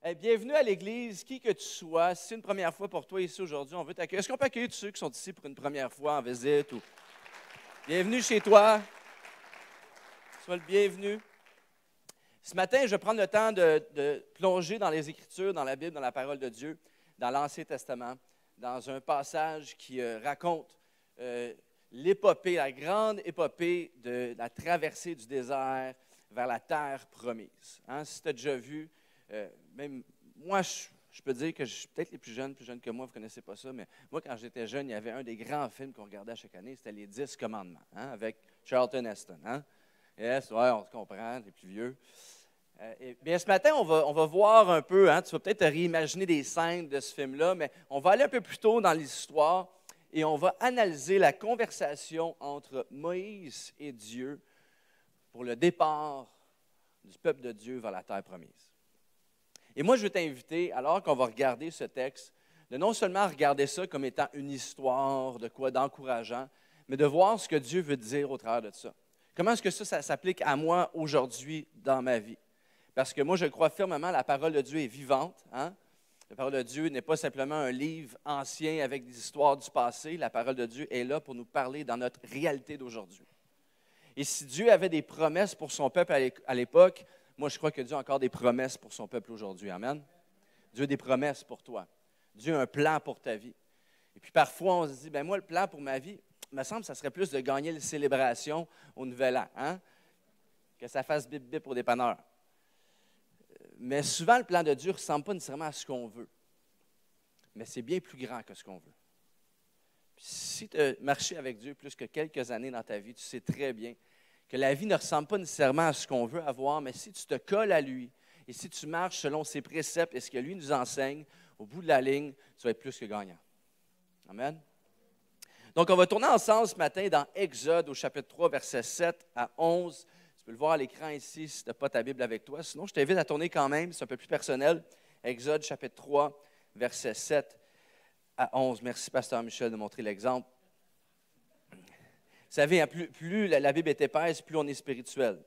Hey, bienvenue à l'Église, qui que tu sois. Si c'est une première fois pour toi ici aujourd'hui, on veut t'accueillir. Est-ce qu'on peut accueillir tous ceux qui sont ici pour une première fois en visite? Bienvenue chez toi. Sois le bienvenu. Ce matin, je vais prendre le temps de plonger dans les Écritures, dans la Bible, dans la parole de Dieu, dans l'Ancien Testament, dans un passage qui raconte l'épopée, la grande épopée de la traversée du désert vers la terre promise. Hein, si tu as déjà vu, même moi, je peux dire que je suis peut-être les plus jeunes que moi, vous ne connaissez pas ça, mais moi, quand j'étais jeune, il y avait un des grands films qu'on regardait à chaque année, c'était Les 10 Commandements, hein, avec Charlton Heston. Hein? Yes, ouais, on se comprend, les plus vieux. Bien, ce matin, on va voir un peu, hein, tu vas peut-être réimaginer des scènes de ce film-là, mais on va aller un peu plus tôt dans l'histoire et on va analyser la conversation entre Moïse et Dieu pour le départ du peuple de Dieu vers la terre promise. Et moi, je veux t'inviter, alors qu'on va regarder ce texte, de non seulement regarder ça comme étant une histoire de quoi d'encourageant, mais de voir ce que Dieu veut dire au travers de ça. Comment est-ce que ça s'applique à moi aujourd'hui dans ma vie? Parce que moi, je crois fermement, la parole de Dieu est vivante. Hein? La parole de Dieu n'est pas simplement un livre ancien avec des histoires du passé. La parole de Dieu est là pour nous parler dans notre réalité d'aujourd'hui. Et si Dieu avait des promesses pour son peuple à l'époque, moi, je crois que Dieu a encore des promesses pour son peuple aujourd'hui. Amen. Dieu a des promesses pour toi. Dieu a un plan pour ta vie. Et puis parfois, on se dit, moi, le plan pour ma vie, il me semble que ça serait plus de gagner les célébrations au Nouvel An. Hein? Que ça fasse bip-bip pour des dépanneurs. Mais souvent, le plan de Dieu ne ressemble pas nécessairement à ce qu'on veut. Mais c'est bien plus grand que ce qu'on veut. Puis si tu as marché avec Dieu plus que quelques années dans ta vie, tu sais très bien que la vie ne ressemble pas nécessairement à ce qu'on veut avoir, mais si tu te colles à lui et si tu marches selon ses préceptes et ce que lui nous enseigne, au bout de la ligne, tu vas être plus que gagnant. Amen. Donc, on va tourner ensemble ce matin dans Exode au chapitre 3, versets 7 à 11. Tu peux le voir à l'écran ici si tu n'as pas ta Bible avec toi. Sinon, je t'invite à tourner quand même, c'est un peu plus personnel. Exode chapitre 3, versets 7 à 11. Merci, Pasteur Michel, de montrer l'exemple. Vous savez, plus la Bible est épaisse, plus on est spirituel.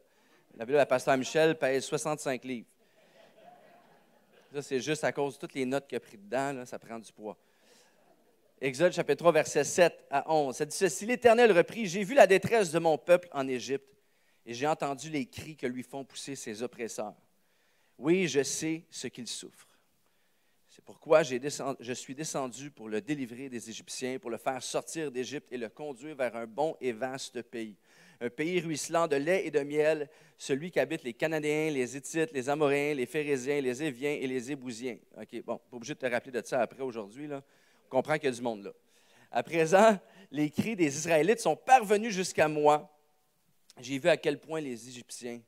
La Bible de Pasteur Michel pèse 65 livres. Ça, c'est juste à cause de toutes les notes qu'il a prises dedans, là, ça prend du poids. Exode chapitre 3, versets 7 à 11. Ça dit ceci, l'Éternel reprit, « J'ai vu la détresse de mon peuple en Égypte, et j'ai entendu les cris que lui font pousser ses oppresseurs. Oui, je sais ce qu'il souffre. C'est pourquoi je suis descendu pour le délivrer des Égyptiens, pour le faire sortir d'Égypte et le conduire vers un bon et vaste pays. Un pays ruisselant de lait et de miel, celui qu'habitent les Cananéens, les Hittites, les Amoréens, les Phéréziens, les Éviens et les Ébousiens. » OK, bon, pas obligé de te rappeler de ça après aujourd'hui, là. On comprend qu'il y a du monde là. À présent, les cris des Israélites sont parvenus jusqu'à moi. J'ai vu à quel point les Égyptiens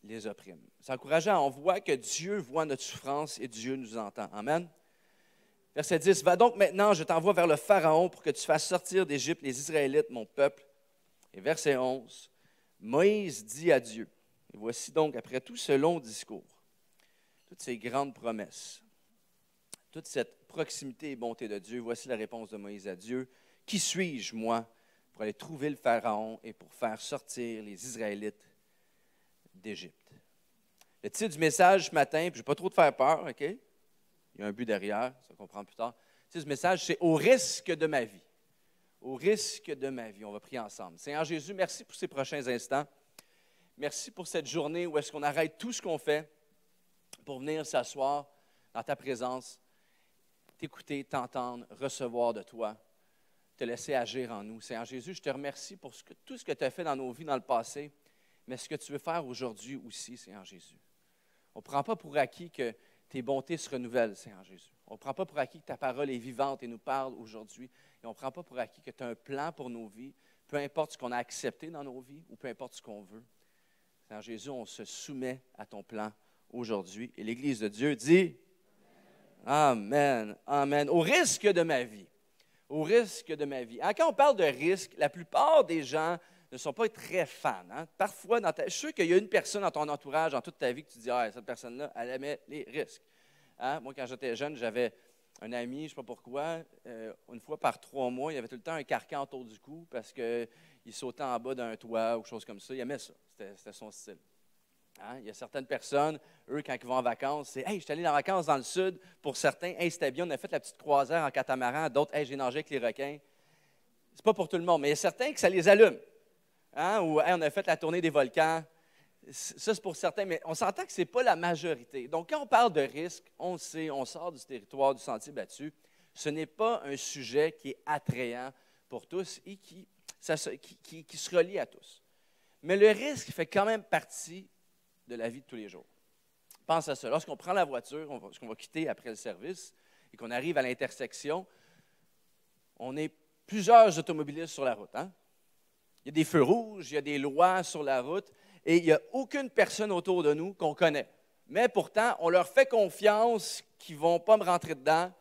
les oppriment. C'est encourageant. On voit que Dieu voit notre souffrance et Dieu nous entend. Amen. Verset 10. Va donc maintenant, je t'envoie vers le Pharaon pour que tu fasses sortir d'Égypte les Israélites, mon peuple. Et verset 11. Moïse dit à Dieu. Et voici donc, après tout ce long discours, toutes ces grandes promesses, toute cette proximité et bonté de Dieu, voici la réponse de Moïse à Dieu. Qui suis-je, moi, pour aller trouver le Pharaon et pour faire sortir les Israélites d'Égypte? Le titre du message ce matin, puis je ne vais pas trop te faire peur, OK? Il y a un but derrière, ça on comprend plus tard. Le titre du message, c'est « Au risque de ma vie ». Au risque de ma vie. On va prier ensemble. Seigneur Jésus, merci pour ces prochains instants. Merci pour cette journée où est-ce qu'on arrête tout ce qu'on fait pour venir s'asseoir dans ta présence, t'écouter, t'entendre, recevoir de toi, te laisser agir en nous. Seigneur Jésus, je te remercie pour tout ce que tu as fait dans nos vies dans le passé, mais ce que tu veux faire aujourd'hui aussi, Seigneur Jésus. On ne prend pas pour acquis que tes bontés se renouvellent, Seigneur Jésus. On ne prend pas pour acquis que ta parole est vivante et nous parle aujourd'hui. Et on ne prend pas pour acquis que tu as un plan pour nos vies, peu importe ce qu'on a accepté dans nos vies ou peu importe ce qu'on veut. Seigneur Jésus, on se soumet à ton plan aujourd'hui. Et l'Église de Dieu dit Amen, Amen. Au risque de ma vie. Au risque de ma vie. Quand on parle de risque, la plupart des gens ne sont pas très fans. Hein? Parfois, je suis sûr qu'il y a une personne dans ton entourage, dans toute ta vie, que tu dis, cette personne-là, elle aimait les risques. Hein? Moi, quand j'étais jeune, j'avais un ami, je ne sais pas pourquoi, une fois par 3 mois, il avait tout le temps un carcan autour du cou parce qu'il sautait en bas d'un toit ou quelque chose comme ça. Il aimait ça. C'était son style. Hein? Il y a certaines personnes, eux, quand ils vont en vacances, c'est « Hey, je suis allé en vacances dans le sud. » Pour certains, « Hey, c'était bien, on a fait la petite croisière en catamaran. » D'autres, « Hey, j'ai nagé avec les requins. » C'est pas pour tout le monde, mais il y a certains que ça les allume. Hein? Ou hey, on a fait la tournée des volcans. Ça, c'est pour certains, mais on s'entend que ce n'est pas la majorité. Donc, quand on parle de risque, on le sait, on sort du territoire du sentier battu. Ce n'est pas un sujet qui est attrayant pour tous et qui se relie à tous. Mais le risque fait quand même partie de la vie de tous les jours. Pense à ça. Lorsqu'on prend la voiture, lorsqu'on va quitter après le service et qu'on arrive à l'intersection, on est plusieurs automobilistes sur la route. Hein? Il y a des feux rouges, il y a des lois sur la route et il n'y a aucune personne autour de nous qu'on connaît. Mais pourtant, on leur fait confiance qu'ils ne vont pas me rentrer dedans,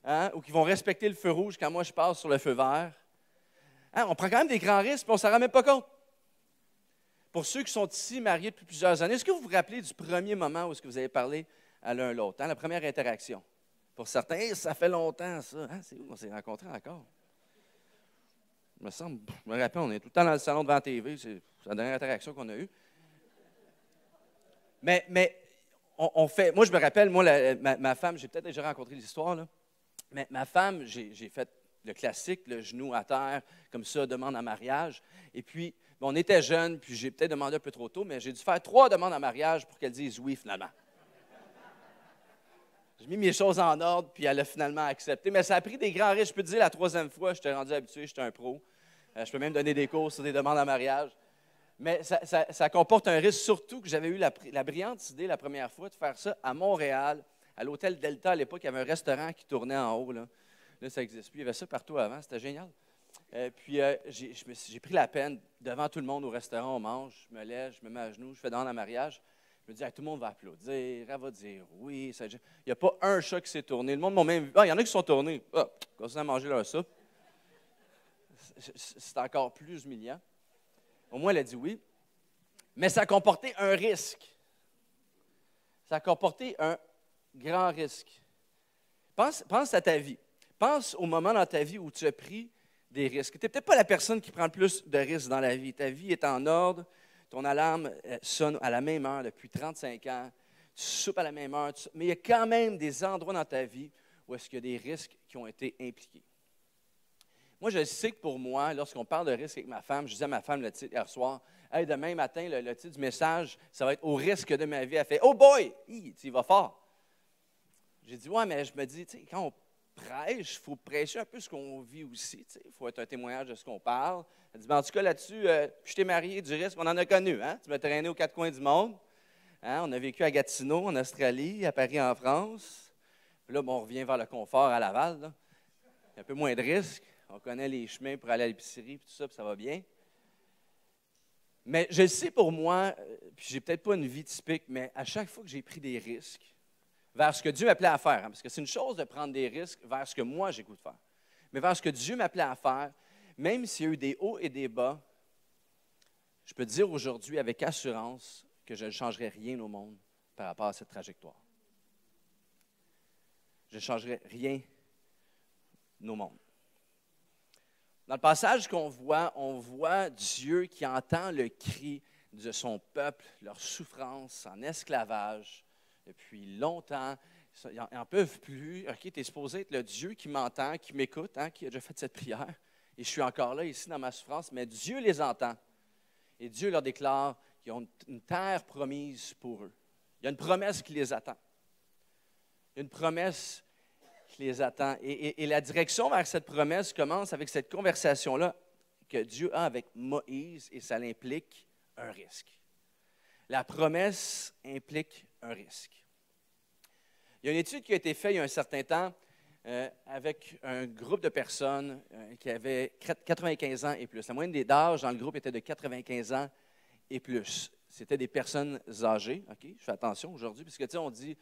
hein, ou qu'ils vont respecter le feu rouge quand moi je passe sur le feu vert. Hein, on prend quand même des grands risques et on ne s'en rend même pas compte. Pour ceux qui sont ici, mariés depuis plusieurs années, est-ce que vous vous rappelez du premier moment où est-ce que vous avez parlé à l'un l'autre, hein, la première interaction? Pour certains, hey, ça fait longtemps, ça. Hein, c'est où on s'est rencontrés encore? Je me rappelle, on est tout le temps dans le salon devant la TV, c'est la dernière interaction qu'on a eue. Mais on fait, moi je me rappelle, moi, ma femme, j'ai peut-être déjà rencontré l'histoire, là, mais ma femme, j'ai fait le classique, le genou à terre, comme ça, demande en mariage. Et puis, on était jeunes, puis j'ai peut-être demandé un peu trop tôt, mais j'ai dû faire 3 demandes en mariage pour qu'elle dise oui, finalement. J'ai mis mes choses en ordre, puis elle a finalement accepté. Mais ça a pris des grands risques. Je peux te dire, la 3e fois, j'étais rendu habitué, j'étais un pro. Je peux même donner des cours sur des demandes en mariage. Mais ça comporte un risque, surtout que j'avais eu la brillante idée la première fois de faire ça à Montréal, à l'hôtel Delta à l'époque. Il y avait un restaurant qui tournait en haut. Là, ça n'existe plus. Il y avait ça partout avant. C'était génial. Puis, j'ai pris la peine, devant tout le monde au restaurant, on mange, je me lève, je me mets à genoux, je fais demande en mariage. Je me dis, tout le monde va applaudir, elle va dire oui. Il n'y a pas un chat qui s'est tourné. Le monde m'a même vu. Ah, il y en a qui sont tournés. Ah, continuent à manger leur soupe. C'est encore plus humiliant. Au moins, elle a dit oui. Mais ça comportait un risque. Ça comportait un grand risque. Pense à ta vie. Pense au moment dans ta vie où tu as pris des risques. Tu n'es peut-être pas la personne qui prend le plus de risques dans la vie. Ta vie est en ordre. Ton alarme sonne à la même heure depuis 35 ans. Tu soupes à la même heure. Mais il y a quand même des endroits dans ta vie où est-ce qu'il y a des risques qui ont été impliqués. Moi, je sais que pour moi, lorsqu'on parle de risque avec ma femme, je disais à ma femme le titre hier soir, « Hey, demain matin, le titre du message, ça va être « Au risque de ma vie ». Elle fait « Oh boy! » Tu y vas fort. J'ai dit « Ouais, mais je me dis, quand on prêche, il faut prêcher un peu ce qu'on vit aussi. Il faut être un témoignage de ce qu'on parle. » Elle dit « En tout cas, là-dessus, je t'ai marié, du risque, on en a connu. Hein? Tu m'as traîné aux 4 coins du monde. Hein? On a vécu à Gatineau, en Australie, à Paris, en France. Puis là, on revient vers le confort à Laval. Là. Il y a un peu moins de risques. On connaît les chemins pour aller à l'épicerie, puis tout ça, puis ça va bien. Mais je le sais pour moi, puis j'ai peut-être pas une vie typique, mais à chaque fois que j'ai pris des risques vers ce que Dieu m'appelait à faire, hein, parce que c'est une chose de prendre des risques vers ce que moi j'ai goût de faire, mais vers ce que Dieu m'appelait à faire, même s'il y a eu des hauts et des bas, je peux te dire aujourd'hui avec assurance que je ne changerai rien au monde par rapport à cette trajectoire. Je ne changerai rien au monde. Dans le passage qu'on voit, on voit Dieu qui entend le cri de son peuple, leur souffrance en esclavage depuis longtemps. Ils n'en peuvent plus. OK, tu es supposé être le Dieu qui m'entend, qui m'écoute, hein, qui a déjà fait cette prière. Et je suis encore là, ici, dans ma souffrance, mais Dieu les entend. Et Dieu leur déclare qu'ils ont une terre promise pour eux. Il y a une promesse qui les attend. Il y a une promesse qui les attend. Et la direction vers cette promesse commence avec cette conversation-là que Dieu a avec Moïse, et ça implique un risque. La promesse implique un risque. Il y a une étude qui a été faite il y a un certain temps avec un groupe de personnes qui avaient 95 ans et plus. La moyenne d'âge dans le groupe était de 95 ans et plus. C'était des personnes âgées. OK? Je fais attention aujourd'hui, puisque tu sais, on dit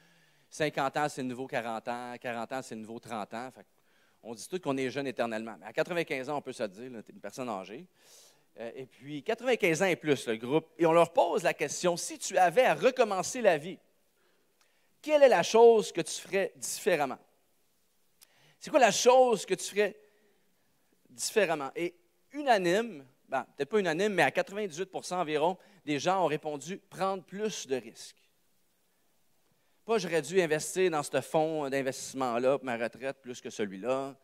50 ans, c'est le nouveau 40 ans, 40 ans, c'est le nouveau 30 ans. Fait on dit tout qu'on est jeune éternellement. Mais à 95 ans, on peut se le dire, tu es une personne âgée. Et puis, 95 ans et plus, le groupe. Et on leur pose la question, si tu avais à recommencer la vie, quelle est la chose que tu ferais différemment? C'est quoi la chose que tu ferais différemment? Et unanime, peut-être pas unanime, mais à 98% environ, des gens ont répondu prendre plus de risques. Pas j'aurais dû investir dans ce fonds d'investissement-là pour ma retraite plus que celui-là.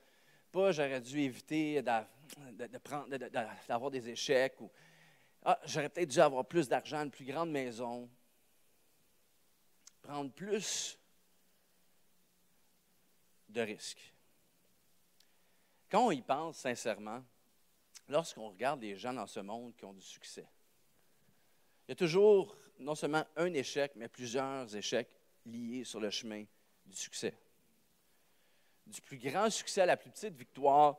Pas j'aurais dû éviter d'avoir des échecs. Ou j'aurais peut-être dû avoir plus d'argent, une plus grande maison. Prendre plus de risques. Quand on y pense sincèrement, lorsqu'on regarde les gens dans ce monde qui ont du succès, il y a toujours non seulement un échec, mais plusieurs échecs liés sur le chemin du succès. Du plus grand succès à la plus petite victoire,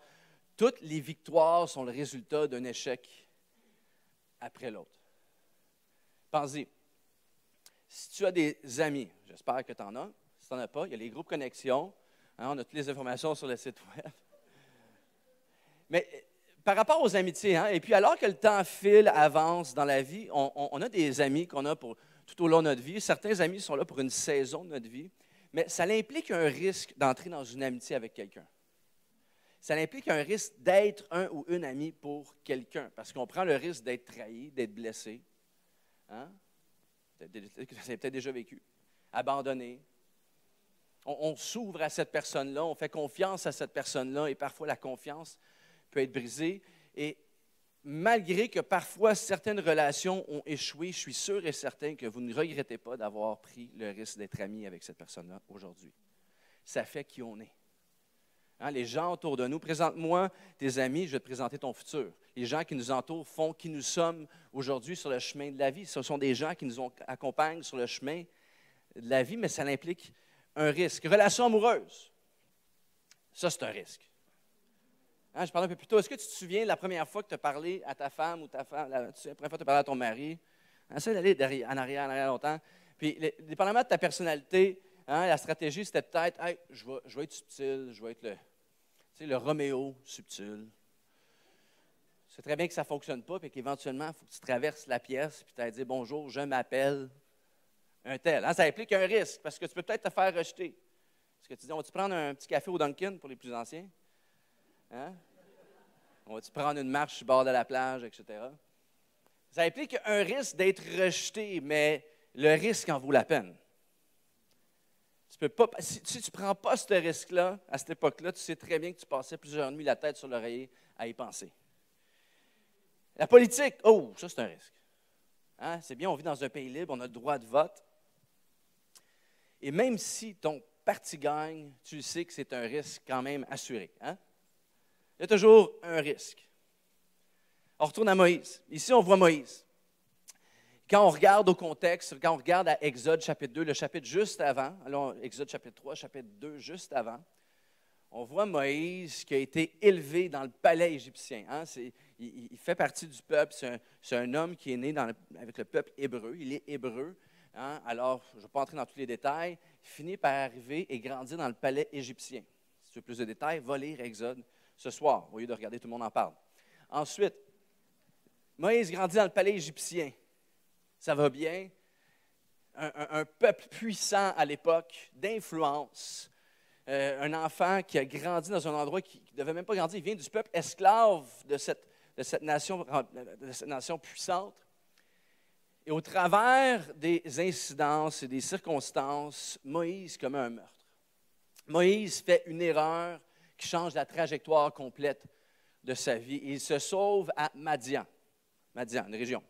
toutes les victoires sont le résultat d'un échec après l'autre. Pensez, si tu as des amis, j'espère que tu en as, si tu n'en as pas, il y a les groupes connexion, hein, on a toutes les informations sur le site web. Mais par rapport aux amitiés, hein, et puis alors que le temps file, avance dans la vie, on a des amis qu'on a pour tout au long de notre vie. Certains amis sont là pour une saison de notre vie, mais ça implique un risque d'entrer dans une amitié avec quelqu'un. Ça implique un risque d'être un ou une amie pour quelqu'un, parce qu'on prend le risque d'être trahi, d'être blessé. Hein? Vous avez peut-être déjà vécu. Abandonné. On s'ouvre à cette personne-là, on fait confiance à cette personne-là, et parfois la confiance peut être brisée. Et malgré que parfois certaines relations ont échoué, je suis sûr et certain que vous ne regrettez pas d'avoir pris le risque d'être ami avec cette personne-là aujourd'hui. Ça fait qui on est. Hein, les gens autour de nous, présente-moi tes amis, je vais te présenter ton futur. Les gens qui nous entourent font qui nous sommes aujourd'hui sur le chemin de la vie. Ce sont des gens qui nous accompagnent sur le chemin de la vie, mais ça implique un risque. Relation amoureuse, ça c'est un risque. Hein, je parlais un peu plus tôt. Est-ce que tu te souviens de la première fois que tu as parlé à ta femme ou ta femme, la première fois que tu as parlé à ton mari? Hein, essaie d'aller en arrière longtemps. Puis, dépendamment de ta personnalité, hein, la stratégie, c'était peut-être, hey, je vais être subtil, je vais être le Roméo subtil. C'est très bien que ça ne fonctionne pas, puis qu'éventuellement, il faut que tu traverses la pièce, puis tu as dit bonjour, je m'appelle un tel. Hein, ça implique un risque, parce que tu peux peut-être te faire rejeter. Est-ce que tu dis, on va-tu prendre un petit café au Dunkin' pour les plus anciens? Hein? On va-tu prendre une marche sur le bord de la plage, etc.? Ça implique un risque d'être rejeté, mais le risque en vaut la peine. Tu peux pas, si tu ne prends pas ce risque-là, à cette époque-là, tu sais très bien que tu passais plusieurs nuits la tête sur l'oreiller à y penser. La politique, oh, ça c'est un risque. Hein? C'est bien, on vit dans un pays libre, on a le droit de vote. Et même si ton parti gagne, tu sais que c'est un risque quand même assuré. Hein? Il y a toujours un risque. On retourne à Moïse. Ici, on voit Moïse. Quand on regarde au contexte, quand on regarde à Exode chapitre 2, le chapitre juste avant, alors Exode chapitre 3, chapitre 2 juste avant, on voit Moïse qui a été élevé dans le palais égyptien. Hein? Il fait partie du peuple, c'est un homme qui est né avec le peuple hébreu, il est hébreu. Hein? Alors, je ne vais pas entrer dans tous les détails, il finit par arriver et grandir dans le palais égyptien. Si tu veux plus de détails, va lire Exode ce soir, au lieu de regarder tout le monde en parle. Ensuite, Moïse grandit dans le palais égyptien. Ça va bien. Un peuple puissant à l'époque, d'influence. Un enfant qui a grandi dans un endroit qui ne devait même pas grandir. Il vient du peuple esclave de cette nation puissante. Et au travers des incidences et des circonstances, Moïse commet un meurtre. Moïse fait une erreur qui change la trajectoire complète de sa vie. Il se sauve à Madian, une région.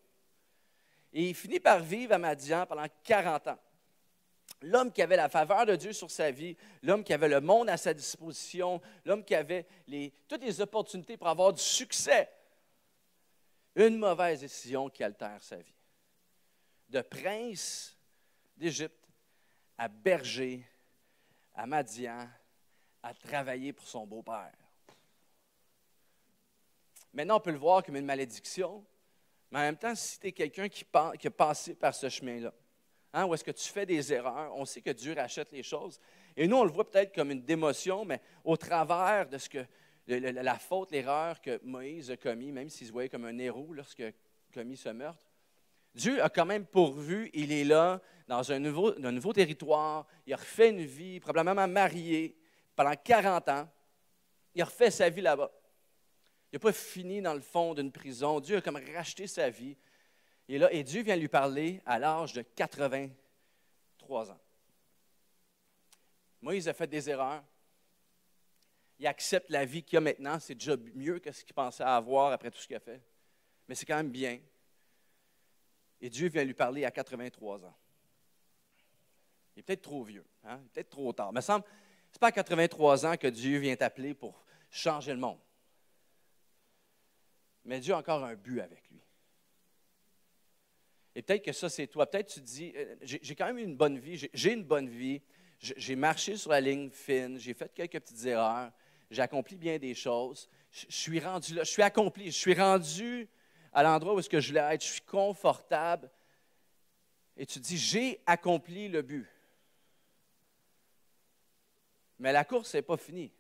Et il finit par vivre à Madian pendant 40 ans. L'homme qui avait la faveur de Dieu sur sa vie, l'homme qui avait le monde à sa disposition, l'homme qui avait toutes les opportunités pour avoir du succès. Une mauvaise décision qui altère sa vie. De prince d'Égypte à berger, à Madian, à travailler pour son beau-père. Maintenant, on peut le voir comme une malédiction, mais en même temps, si tu es quelqu'un qui a passé par ce chemin-là, hein, où est-ce que tu fais des erreurs, on sait que Dieu rachète les choses. Et nous, on le voit peut-être comme une démotion, mais au travers de ce que la faute, l'erreur que Moïse a commis, même s'il se voyait comme un héros lorsqu'il a commis ce meurtre, Dieu a quand même pourvu, il est là, dans un nouveau territoire, il a refait une vie, probablement marié, pendant 40 ans, il a refait sa vie là-bas. Il n'a pas fini dans le fond d'une prison. Dieu a comme racheté sa vie. Et là, et Dieu vient lui parler à l'âge de 83 ans. Moïse a fait des erreurs. Il accepte la vie qu'il a maintenant. C'est déjà mieux que ce qu'il pensait avoir après tout ce qu'il a fait. Mais c'est quand même bien. Et Dieu vient lui parler à 83 ans. Il est peut-être trop vieux, hein? Il est peut-être trop tard. Il me semble que ce n'est pas à 83 ans que Dieu vient t'appeler pour changer le monde. Mais Dieu a encore un but avec lui. Et peut-être que ça, c'est toi. Peut-être que tu te dis, j'ai quand même eu une bonne vie, j'ai une bonne vie, j'ai marché sur la ligne fine, j'ai fait quelques petites erreurs, j'ai accompli bien des choses, je suis rendu là, je suis accompli, je suis rendu à l'endroit où est-ce que je voulais être, je suis confortable. Et tu te dis, j'ai accompli le but. Mais la course n'est pas finie.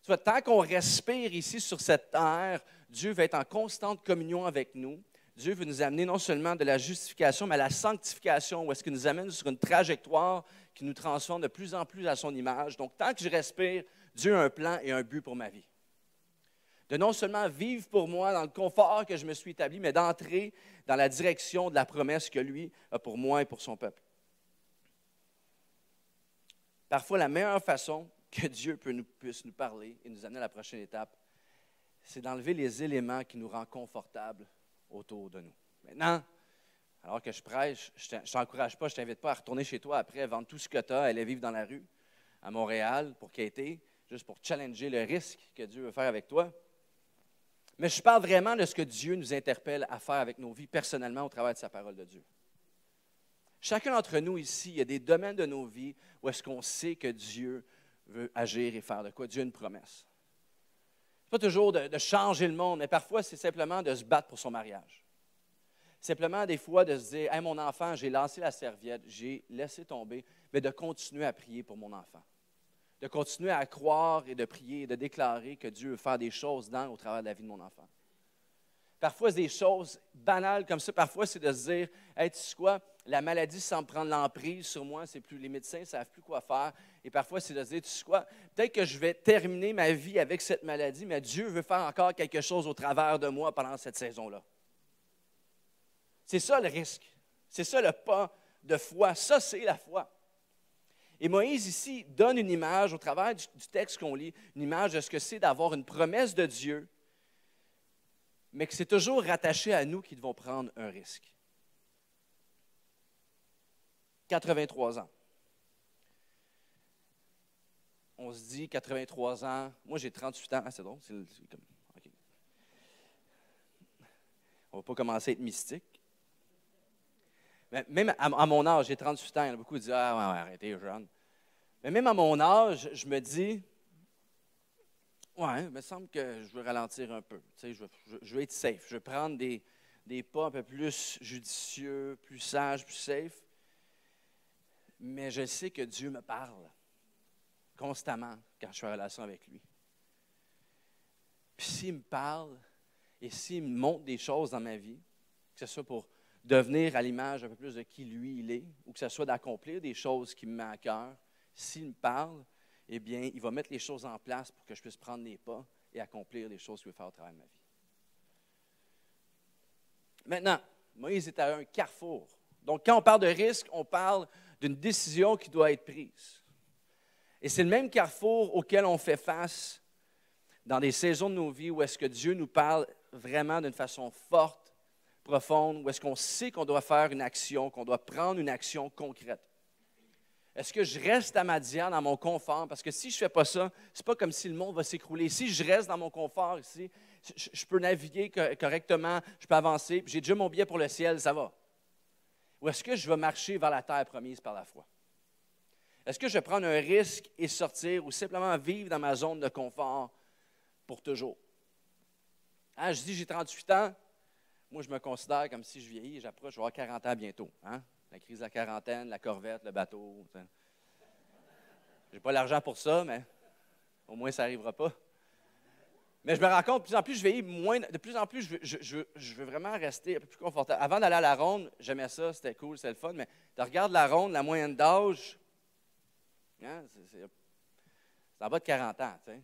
Tu vois, tant qu'on respire ici sur cette terre, Dieu va être en constante communion avec nous. Dieu veut nous amener non seulement de la justification, mais à la sanctification, où est-ce qu'il nous amène sur une trajectoire qui nous transforme de plus en plus à son image. Donc, tant que je respire, Dieu a un plan et un but pour ma vie. De non seulement vivre pour moi dans le confort que je me suis établi, mais d'entrer dans la direction de la promesse que lui a pour moi et pour son peuple. Parfois, la meilleure façon que Dieu puisse nous parler et nous amener à la prochaine étape, c'est d'enlever les éléments qui nous rendent confortables autour de nous. Maintenant, alors que je prêche, je ne t'encourage pas, je ne t'invite pas à retourner chez toi après, vendre tout ce que tu as, aller vivre dans la rue à Montréal pour quêter, juste pour challenger le risque que Dieu veut faire avec toi. Mais je parle vraiment de ce que Dieu nous interpelle à faire avec nos vies personnellement au travers de sa parole de Dieu. Chacun d'entre nous ici, il y a des domaines de nos vies où est-ce qu'on sait que Dieu veut agir et faire de quoi. Dieu a une promesse. Ce n'est pas toujours de changer le monde, mais parfois c'est simplement de se battre pour son mariage. Simplement des fois de se dire, hey, mon enfant, j'ai lancé la serviette, j'ai laissé tomber, mais de continuer à prier pour mon enfant. De continuer à croire et de prier et de déclarer que Dieu veut faire des choses au travers de la vie de mon enfant. Parfois, c'est des choses banales comme ça. Parfois, c'est de se dire, hey, tu sais quoi, la maladie semble prendre l'emprise sur moi, c'est plus, les médecins ne savent plus quoi faire. Et parfois, c'est de se dire, tu sais quoi, peut-être que je vais terminer ma vie avec cette maladie, mais Dieu veut faire encore quelque chose au travers de moi pendant cette saison-là. C'est ça le risque. C'est ça le pas de foi. Ça, c'est la foi. Et Moïse, ici, donne une image, au travers du texte qu'on lit, une image de ce que c'est d'avoir une promesse de Dieu, mais que c'est toujours rattaché à nous qui devons prendre un risque. 83 ans. On se dit 83 ans. Moi, j'ai 38 ans. Ah, c'est drôle. Okay. On ne va pas commencer à être mystique. Mais même à mon âge, j'ai 38 ans. Il y en a beaucoup qui disent, ah, ouais, arrêtez, jeune. Mais même à mon âge, je me dis, ouais, il me semble que je veux ralentir un peu. Tu sais, je veux être safe. Je veux prendre des pas un peu plus judicieux, plus sages, plus safe. Mais je sais que Dieu me parle constamment quand je suis en relation avec lui. Puis s'il me parle et s'il me montre des choses dans ma vie, que ce soit pour devenir à l'image un peu plus de qui lui il est, ou que ce soit d'accomplir des choses qui me mettent à cœur, s'il me parle, eh bien, il va mettre les choses en place pour que je puisse prendre les pas et accomplir les choses qu'il veut faire au travers de ma vie. Maintenant, Moïse est à un carrefour. Donc, quand on parle de risque, on parle d'une décision qui doit être prise. Et c'est le même carrefour auquel on fait face dans des saisons de nos vies où est-ce que Dieu nous parle vraiment d'une façon forte, profonde, où est-ce qu'on sait qu'on doit faire une action, qu'on doit prendre une action concrète. Est-ce que je reste à Madian dans mon confort? Parce que si je ne fais pas ça, ce n'est pas comme si le monde va s'écrouler. Si je reste dans mon confort ici, je peux naviguer correctement, je peux avancer, puis j'ai déjà mon billet pour le ciel, ça va. Ou est-ce que je vais marcher vers la terre promise par la foi? Est-ce que je vais prendre un risque et sortir ou simplement vivre dans ma zone de confort pour toujours? Hein, je dis j'ai 38 ans, moi je me considère comme si je vieillis et j'approche, je vais avoir 40 ans bientôt. Hein? La crise de la quarantaine, la corvette, le bateau. Je n'ai pas l'argent pour ça, mais au moins ça n'arrivera pas. Mais je me rends compte, de plus en plus, je vieillis moins. De plus en plus, je veux vraiment rester un peu plus confortable. Avant d'aller à la ronde, j'aimais ça, c'était cool, c'était le fun, mais tu regardes la ronde, la moyenne d'âge, hein, c'est en bas de 40 ans. Tu sais.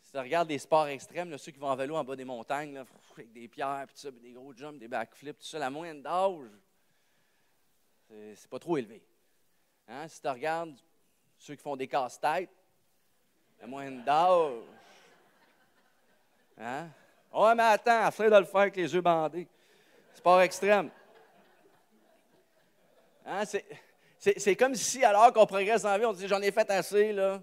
Si tu regardes des sports extrêmes, là, ceux qui vont en vélo en bas des montagnes, là, avec des pierres, puis tout ça, puis des gros jumps, des backflips, tout ça, la moyenne d'âge, c'est pas trop élevé. Hein? Si tu regardes ceux qui font des casse-têtes, la moyenne d'âge. Hein? Oh, mais attends, essaie de le faire avec les yeux bandés. Sport extrême. Hein? C'est comme si, alors qu'on progresse dans la vie, on dit j'en ai fait assez, là.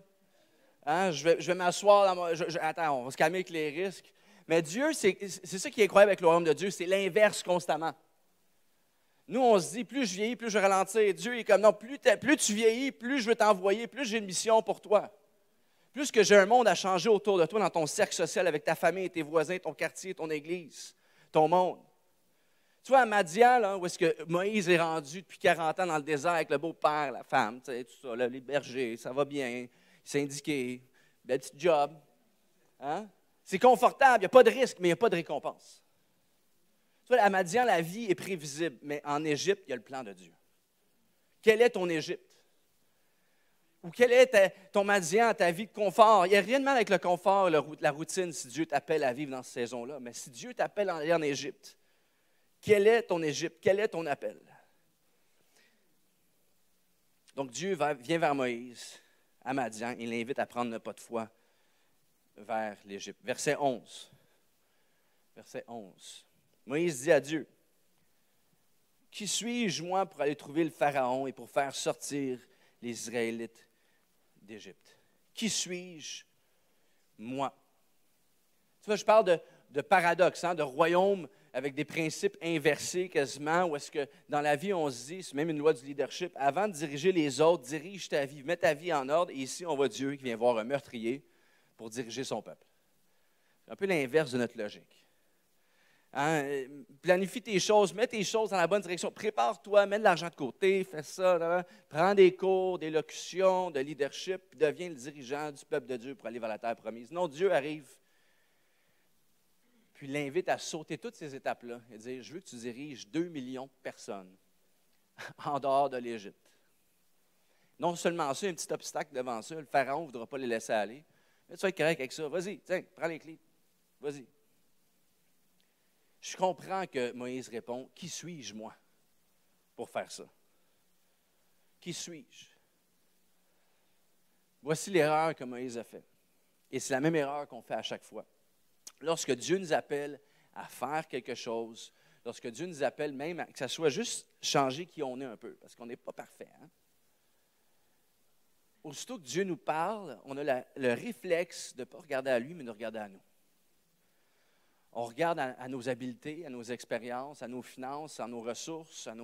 Hein? Je vais m'asseoir dans attends, on va se calmer avec les risques. Mais Dieu, c'est ça qui est incroyable avec le royaume de Dieu, c'est l'inverse constamment. Nous, on se dit, plus je vieillis, plus je ralentis. Dieu est comme, non, plus tu vieillis, plus je veux t'envoyer, plus j'ai une mission pour toi. Plus que j'ai un monde à changer autour de toi, dans ton cercle social, avec ta famille, tes voisins, ton quartier, ton église, ton monde. Tu vois, à Madian, là, où est-ce que Moïse est rendu depuis 40 ans dans le désert avec le beau-père, la femme, tu sais, tout ça, là, les bergers, ça va bien, il s'est indiqué, bel petit job. Hein? C'est confortable, il n'y a pas de risque, mais il n'y a pas de récompense. Tu vois, à Madian, la vie est prévisible, mais en Égypte, il y a le plan de Dieu. Quel est ton Égypte? Ou quel est ton Madian, ta vie de confort? Il n'y a rien de mal avec le confort, la routine, si Dieu t'appelle à vivre dans cette saison-là. Mais si Dieu t'appelle à aller en Égypte, quel est ton Égypte? Quel est ton appel? Donc Dieu vient vers Moïse, à Madian, il l'invite à prendre le pas de foi vers l'Égypte. Verset 11. Verset 11. Moïse dit à Dieu, « Qui suis-je, moi, pour aller trouver le Pharaon et pour faire sortir les Israélites d'Égypte? Qui suis-je, moi? » Tu vois, je parle de paradoxe, hein, de royaume avec des principes inversés quasiment, où est-ce que dans la vie, on se dit, c'est même une loi du leadership, avant de diriger les autres, dirige ta vie, mets ta vie en ordre, et ici, on voit Dieu qui vient voir un meurtrier pour diriger son peuple. C'est un peu l'inverse de notre logique. Hein? Planifie tes choses, mets tes choses dans la bonne direction, prépare-toi, mets de l'argent de côté, fais ça, prends des cours, d'élocution, de leadership, puis deviens le dirigeant du peuple de Dieu pour aller vers la terre promise. Non, Dieu arrive, puis l'invite à sauter toutes ces étapes-là et dire, je veux que tu diriges 2 millions de personnes en dehors de l'Égypte. Non seulement ça, il y a un petit obstacle devant ça, le Pharaon ne voudra pas les laisser aller, mais tu vas être correct avec ça, vas-y, tiens, prends les clés, vas-y. Je comprends que Moïse répond, « Qui suis-je, moi, pour faire ça? Qui suis-je? » Voici l'erreur que Moïse a faite. Et c'est la même erreur qu'on fait à chaque fois. Lorsque Dieu nous appelle à faire quelque chose, lorsque Dieu nous appelle même que ça soit juste changer qui on est un peu, parce qu'on n'est pas parfait. Hein? Aussitôt que Dieu nous parle, on a le réflexe de ne pas regarder à lui, mais de regarder à nous. On regarde à nos habiletés, à nos expériences, à nos finances, à nos ressources, à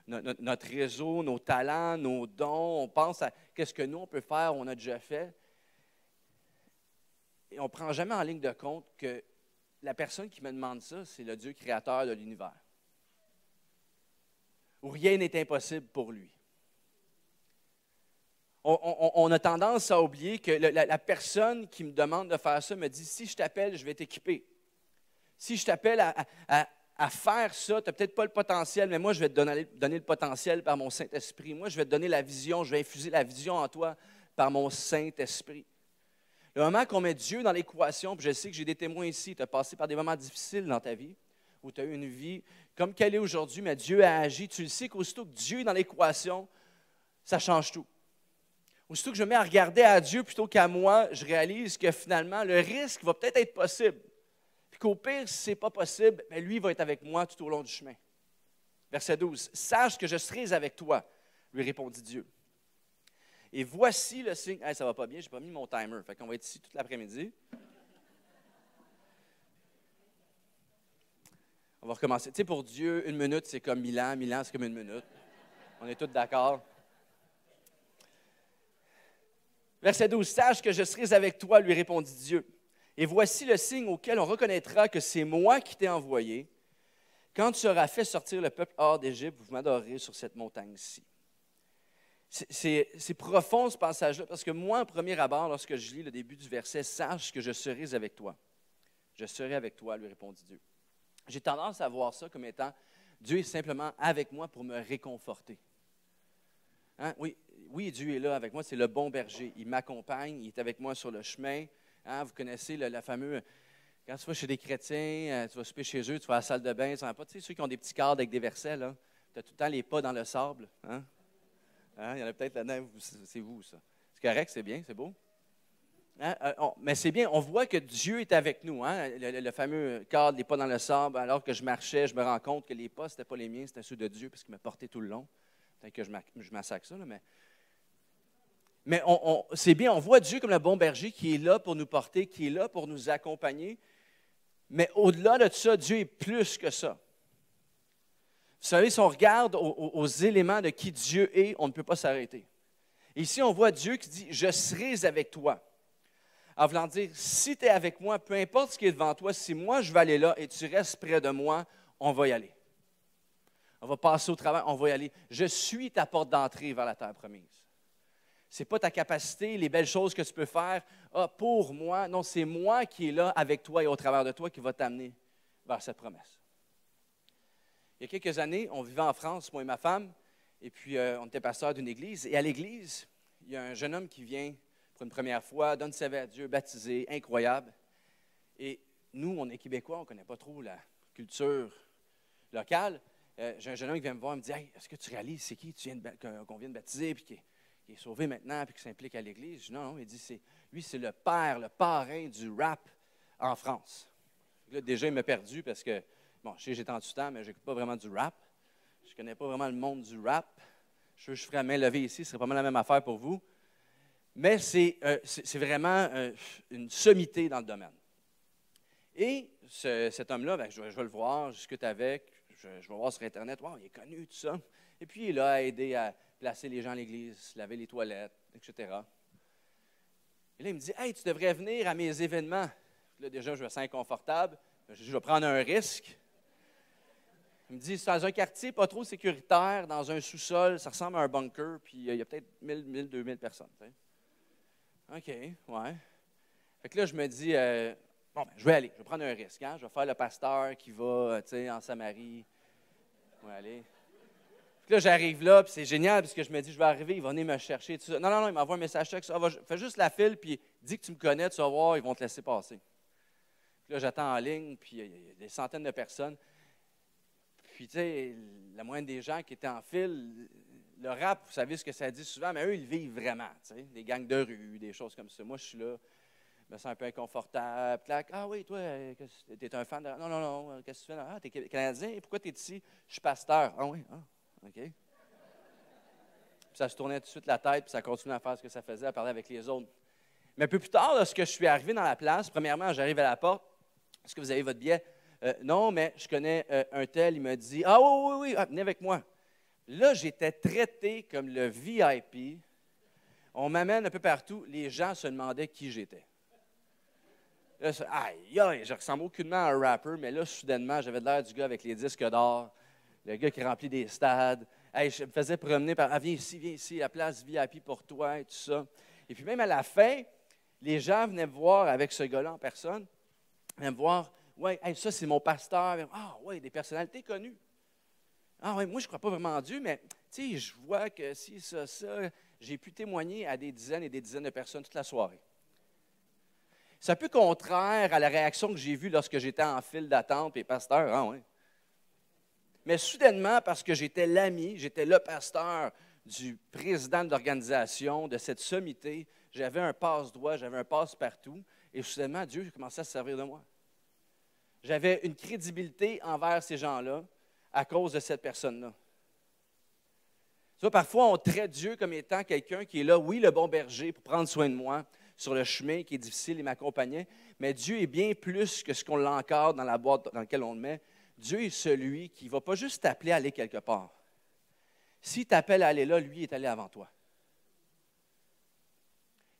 notre réseau, nos talents, nos dons. On pense à qu'est-ce que nous, on peut faire, on a déjà fait. Et on ne prend jamais en ligne de compte que la personne qui me demande ça, c'est le Dieu créateur de l'univers. Où rien n'est impossible pour lui. On a tendance à oublier que la personne qui me demande de faire ça me dit, si je t'appelle, je vais t'équiper. Si je t'appelle à faire ça, tu n'as peut-être pas le potentiel, mais moi, je vais te donner le potentiel par mon Saint-Esprit. Moi, je vais te donner la vision, je vais infuser la vision en toi par mon Saint-Esprit. Le moment qu'on met Dieu dans l'équation, puis je sais que j'ai des témoins ici, tu as passé par des moments difficiles dans ta vie, où tu as eu une vie comme qu'elle est aujourd'hui, mais Dieu a agi. Tu le sais qu'aussitôt que Dieu est dans l'équation, ça change tout. Aussitôt que je me mets à regarder à Dieu plutôt qu'à moi, je réalise que finalement, le risque va peut-être être possible. Puis qu'au pire, si ce n'est pas possible, bien, lui va être avec moi tout au long du chemin. Verset 12. « Sache que je serai avec toi, lui répondit Dieu. Et voici le signe. Hey, ça ne va pas bien, je n'ai pas mis mon timer. Fait qu'on va être ici toute l'après-midi. On va recommencer. Tu sais, pour Dieu, 1 minute, c'est comme 1000 ans. 1000 ans, c'est comme 1 minute. On est tous d'accord. Verset 12. « Sache que je serai avec toi, lui répondit Dieu. Et voici le signe auquel on reconnaîtra que c'est moi qui t'ai envoyé. Quand tu auras fait sortir le peuple hors d'Égypte, vous m'adorerez sur cette montagne-ci. » C'est profond ce passage-là, parce que moi, au premier abord, lorsque je lis le début du verset, « Sache que je serai avec toi. » Je serai avec toi, lui répondit Dieu. J'ai tendance à voir ça comme étant, Dieu est simplement avec moi pour me réconforter. Hein? Oui, Dieu est là avec moi, c'est le bon berger. Il m'accompagne, il est avec moi sur le chemin. Hein, vous connaissez le fameux, quand tu vas chez des chrétiens, tu vas souper chez eux, tu vas à la salle de bain, tu sais pas, tu sais, ceux qui ont des petits cadres avec des versets, là, tu as tout le temps les pas dans le sable. Hein? Hein? Il y en a peut-être là-dedans, c'est vous, ça. C'est correct, c'est bien, c'est beau. Hein? Mais c'est bien, on voit que Dieu est avec nous. Hein? Le fameux cadre, les pas dans le sable, alors que je marchais, je me rends compte que les pas, ce n'étaient pas les miens, c'était ceux de Dieu, parce qu'il m'a porté tout le long. Peut-être que je massacre ça, là, mais c'est bien, on voit Dieu comme le bon berger qui est là pour nous porter, qui est là pour nous accompagner. Mais au-delà de ça, Dieu est plus que ça. Vous savez, si on regarde aux éléments de qui Dieu est, on ne peut pas s'arrêter. Ici, on voit Dieu qui dit « Je serai avec toi ». En voulant dire, si tu es avec moi, peu importe ce qui est devant toi, si moi je vais aller là et tu restes près de moi, on va y aller. On va passer au travail, on va y aller. Je suis ta porte d'entrée vers la terre promise. Ce n'est pas ta capacité, les belles choses que tu peux faire pour moi. Non, c'est moi qui est là avec toi et au travers de toi qui va t'amener vers cette promesse. Il y a quelques années, on vivait en France, moi et ma femme, et puis on était pasteur d'une église. Et à l'église, il y a un jeune homme qui vient pour une première fois, donne sa vie à Dieu, baptisé, incroyable. Et nous, on est Québécois, on ne connaît pas trop la culture locale. J'ai un jeune homme qui vient me voir et me dit « Hey, est-ce que tu réalises c'est qui qu'on vient de baptiser puis qui est sauvé maintenant puis qui s'implique à l'Église? » Je dis « Non, non. » Il dit lui, c'est le père, le parrain du rap en France. Là, déjà, il m'a perdu parce que, bon, je sais que j'ai tant du temps, mais je n'écoute pas vraiment du rap. Je ne connais pas vraiment le monde du rap. Je ferais la main levée ici, ce serait pas mal la même affaire pour vous. Mais c'est vraiment une sommité dans le domaine. Et cet homme-là, ben, je vais le voir, je discute avec, je vais voir sur Internet, wow, il est connu, tout ça. Et puis, il est là à aider à placer les gens à l'église, laver les toilettes, etc. Et là, il me dit, « Hey, tu devrais venir à mes événements. » Là, déjà, je me sens inconfortable. Je vais prendre un risque. Il me dit, « C'est dans un quartier pas trop sécuritaire, dans un sous-sol, ça ressemble à un bunker, puis il y a peut-être 1000, 2000 personnes. » OK, ouais. Fait que là, je me dis, bon, ben, je vais aller, je vais prendre un risque. Hein? Je vais faire le pasteur qui va, en Samarie. Je vais aller. Puis là, j'arrive là, puis c'est génial, parce que je me dis, je vais arriver, il va venir me chercher. Tout ça. Non, non, non, il m'envoie un message texte. Fais juste la file, puis dis que tu me connais, tu vas voir, ils vont te laisser passer. Puis là, j'attends en ligne, puis il y a des centaines de personnes. Puis, tu sais, la moyenne des gens qui étaient en file, le rap, vous savez ce que ça dit souvent, mais eux, ils vivent vraiment, tu sais, des gangs de rue, des choses comme ça. Moi, je suis là. Je me sens un peu inconfortable. Ah oui, toi, tu es un fan de... Non, non, non, qu'est-ce que tu fais? Ah, tu es Canadien, pourquoi tu es ici? Je suis pasteur. Ah oui, OK. Puis ça se tournait tout de suite la tête, puis ça continuait à faire ce que ça faisait, à parler avec les autres. Mais un peu plus tard, lorsque je suis arrivé dans la place, premièrement, j'arrive à la porte. Est-ce que vous avez votre billet? Non, mais je connais un tel. Il m'a dit, ah oui, venez avec moi. Là, j'étais traité comme le VIP. On m'amène un peu partout. Les gens se demandaient qui j'étais. Là, aïe, je ressemble aucunement à un rapper, mais là, soudainement, j'avais l'air du gars avec les disques d'or, le gars qui remplit des stades. Hey, je me faisais promener par, viens ici, la place VIP pour toi et tout ça. Et puis même à la fin, les gens venaient me voir avec ce gars-là en personne, venaient me voir, ouais, hey, ça c'est mon pasteur. Ah ouais, des personnalités connues. Ah ouais, moi je ne crois pas vraiment en Dieu, mais tu sais, je vois que si, ça, j'ai pu témoigner à des dizaines et des dizaines de personnes toute la soirée. C'est un peu contraire à la réaction que j'ai vue lorsque j'étais en file d'attente et pasteur, ah ouais. Mais soudainement, parce que j'étais l'ami, j'étais le pasteur du président de l'organisation, de cette sommité, j'avais un passe-droit, j'avais un passe-partout, et soudainement, Dieu commençait à se servir de moi. J'avais une crédibilité envers ces gens-là à cause de cette personne-là. Tu vois, parfois, on traite Dieu comme étant quelqu'un qui est là, oui, le bon berger, pour prendre soin de moi, sur le chemin qui est difficile et m'accompagner, mais Dieu est bien plus que ce qu'on l'encadre dans la boîte dans laquelle on le met. Dieu est celui qui ne va pas juste t'appeler à aller quelque part. S'il t'appelle à aller là, lui est allé avant toi.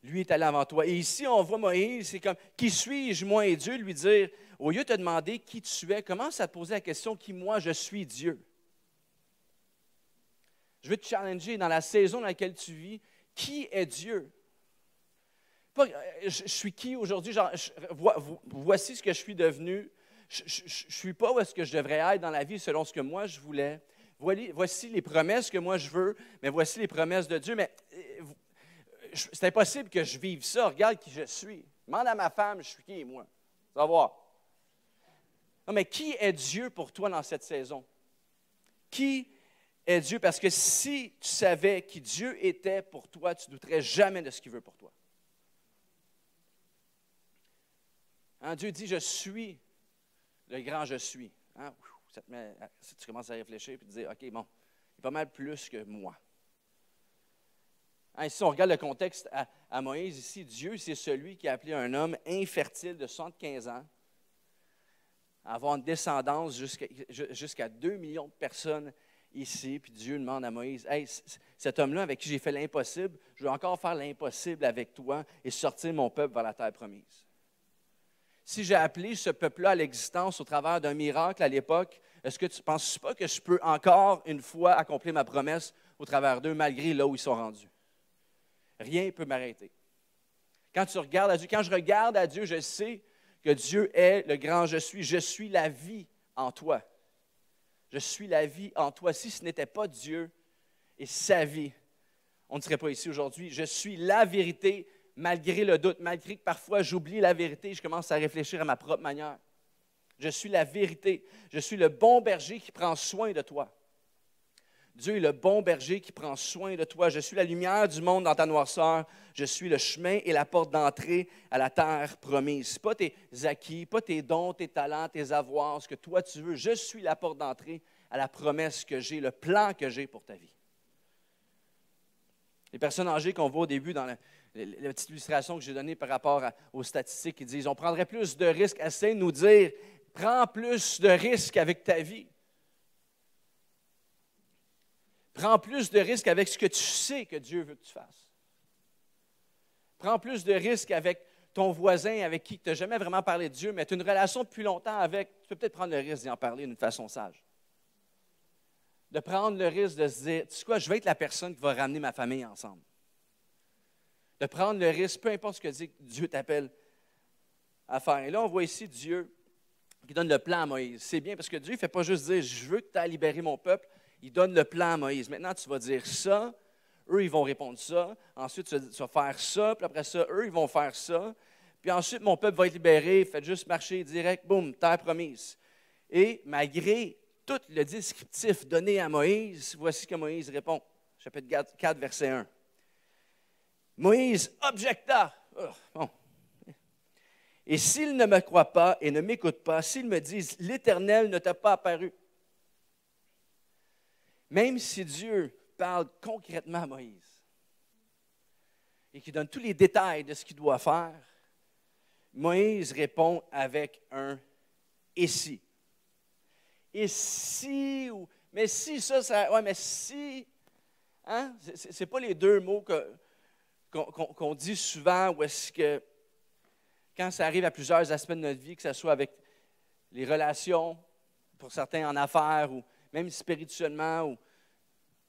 Lui est allé avant toi. Et ici, on voit Moïse, c'est comme, qui suis-je, moi et Dieu, lui dire, au lieu de te demander qui tu es, commence à te poser la question, qui moi je suis Dieu. Je veux te challenger dans la saison dans laquelle tu vis, qui est Dieu? Pas, je suis qui aujourd'hui? Voici ce que je suis devenu. Je ne suis pas où est-ce que je devrais être dans la vie selon ce que moi je voulais. Voici les promesses que moi je veux, mais voici les promesses de Dieu. Mais c'est impossible que je vive ça. Regarde qui je suis. Demande à ma femme, je suis qui, moi? Tu vas voir. Non, mais qui est Dieu pour toi dans cette saison? Qui est Dieu? Parce que si tu savais qui Dieu était pour toi, tu ne douterais jamais de ce qu'il veut pour toi. Hein, Dieu dit, je suis le grand je suis. Hein? Tu commences à réfléchir et te dire, OK, bon, il est pas mal plus que moi. Hein, si on regarde le contexte à Moïse, ici, Dieu, c'est celui qui a appelé un homme infertile de 75 ans à avoir une descendance jusqu'à 2 millions de personnes ici. Puis Dieu demande à Moïse, « Hey, cet homme-là avec qui j'ai fait l'impossible, je veux encore faire l'impossible avec toi et sortir mon peuple vers la terre promise. » Si j'ai appelé ce peuple-là à l'existence au travers d'un miracle à l'époque, est-ce que tu ne penses pas que je peux encore une fois accomplir ma promesse au travers d'eux, malgré là où ils sont rendus? Rien ne peut m'arrêter. Quand tu regardes à Dieu, quand je regarde à Dieu, je sais que Dieu est le grand je suis. Je suis la vie en toi. Je suis la vie en toi. Si ce n'était pas Dieu et sa vie, on ne serait pas ici aujourd'hui. Je suis la vérité malgré le doute, malgré que parfois j'oublie la vérité, je commence à réfléchir à ma propre manière. Je suis la vérité. Je suis le bon berger qui prend soin de toi. Dieu est le bon berger qui prend soin de toi. Je suis la lumière du monde dans ta noirceur. Je suis le chemin et la porte d'entrée à la terre promise. Pas tes acquis, pas tes dons, tes talents, tes avoirs, ce que toi tu veux. Je suis la porte d'entrée à la promesse que j'ai, le plan que j'ai pour ta vie. Les personnes âgées qu'on voit au début dans la petite illustration que j'ai donnée par rapport aux statistiques qui disent on prendrait plus de risques, essaie de nous dire prends plus de risques avec ta vie. Prends plus de risques avec ce que tu sais que Dieu veut que tu fasses. Prends plus de risques avec ton voisin avec qui tu n'as jamais vraiment parlé de Dieu, mais tu as une relation depuis longtemps avec. Tu peux peut-être prendre le risque d'y en parler d'une façon sage. De prendre le risque de se dire, tu sais quoi, je vais être la personne qui va ramener ma famille ensemble. De prendre le risque, peu importe ce que Dieu t'appelle à faire. Et là, on voit ici Dieu qui donne le plan à Moïse. C'est bien parce que Dieu ne fait pas juste dire, je veux que tu aies libéré mon peuple. Il donne le plan à Moïse. Maintenant, tu vas dire ça. Eux, ils vont répondre ça. Ensuite, tu vas faire ça. Puis après ça, eux, ils vont faire ça. Puis ensuite, mon peuple va être libéré. Faites juste marcher direct. Boum, terre promise. Et malgré tout le descriptif donné à Moïse, voici ce que Moïse répond. Chapitre 4, verset 1. Moïse objecta. Oh, bon. Et s'ils ne me croient pas et ne m'écoutent pas, s'ils me disent, l'Éternel ne t'a pas apparu. Même si Dieu parle concrètement à Moïse et qu'il donne tous les détails de ce qu'il doit faire, Moïse répond avec un « et si ». Et si, mais si ça, ouais, mais si, hein? Ce n'est pas les deux mots qu'on dit souvent, où est-ce que, quand ça arrive à plusieurs aspects de notre vie, que ce soit avec les relations, pour certains en affaires, ou même spirituellement, ou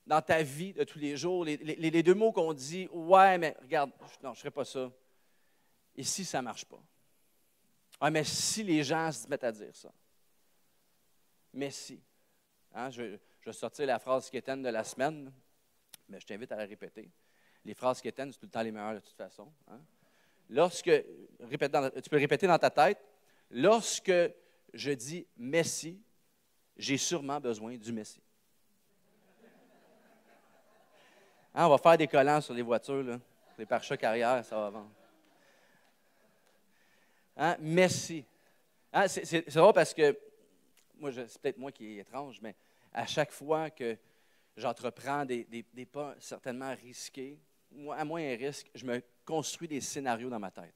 dans ta vie de tous les jours, les deux mots qu'on dit, ouais, mais regarde, non, je ne ferai pas ça. Et si ça ne marche pas? Ouais, mais si les gens se mettent à dire ça? Mais si. Hein, je vais sortir la phrase quétaine de la semaine, mais je t'invite à la répéter. Les phrases quétaines, c'est tout le temps les meilleures de toute façon. Hein? Tu peux répéter dans ta tête, lorsque je dis « Messie », j'ai sûrement besoin du Messie. Hein, on va faire des collants sur les voitures, là. Les pare-chocs arrière, ça va vendre. Hein, Messie. Hein, c'est drôle parce que, c'est peut-être moi qui est étrange, mais à chaque fois que j'entreprends des pas certainement risqués, à moyen risque, je me construis des scénarios dans ma tête.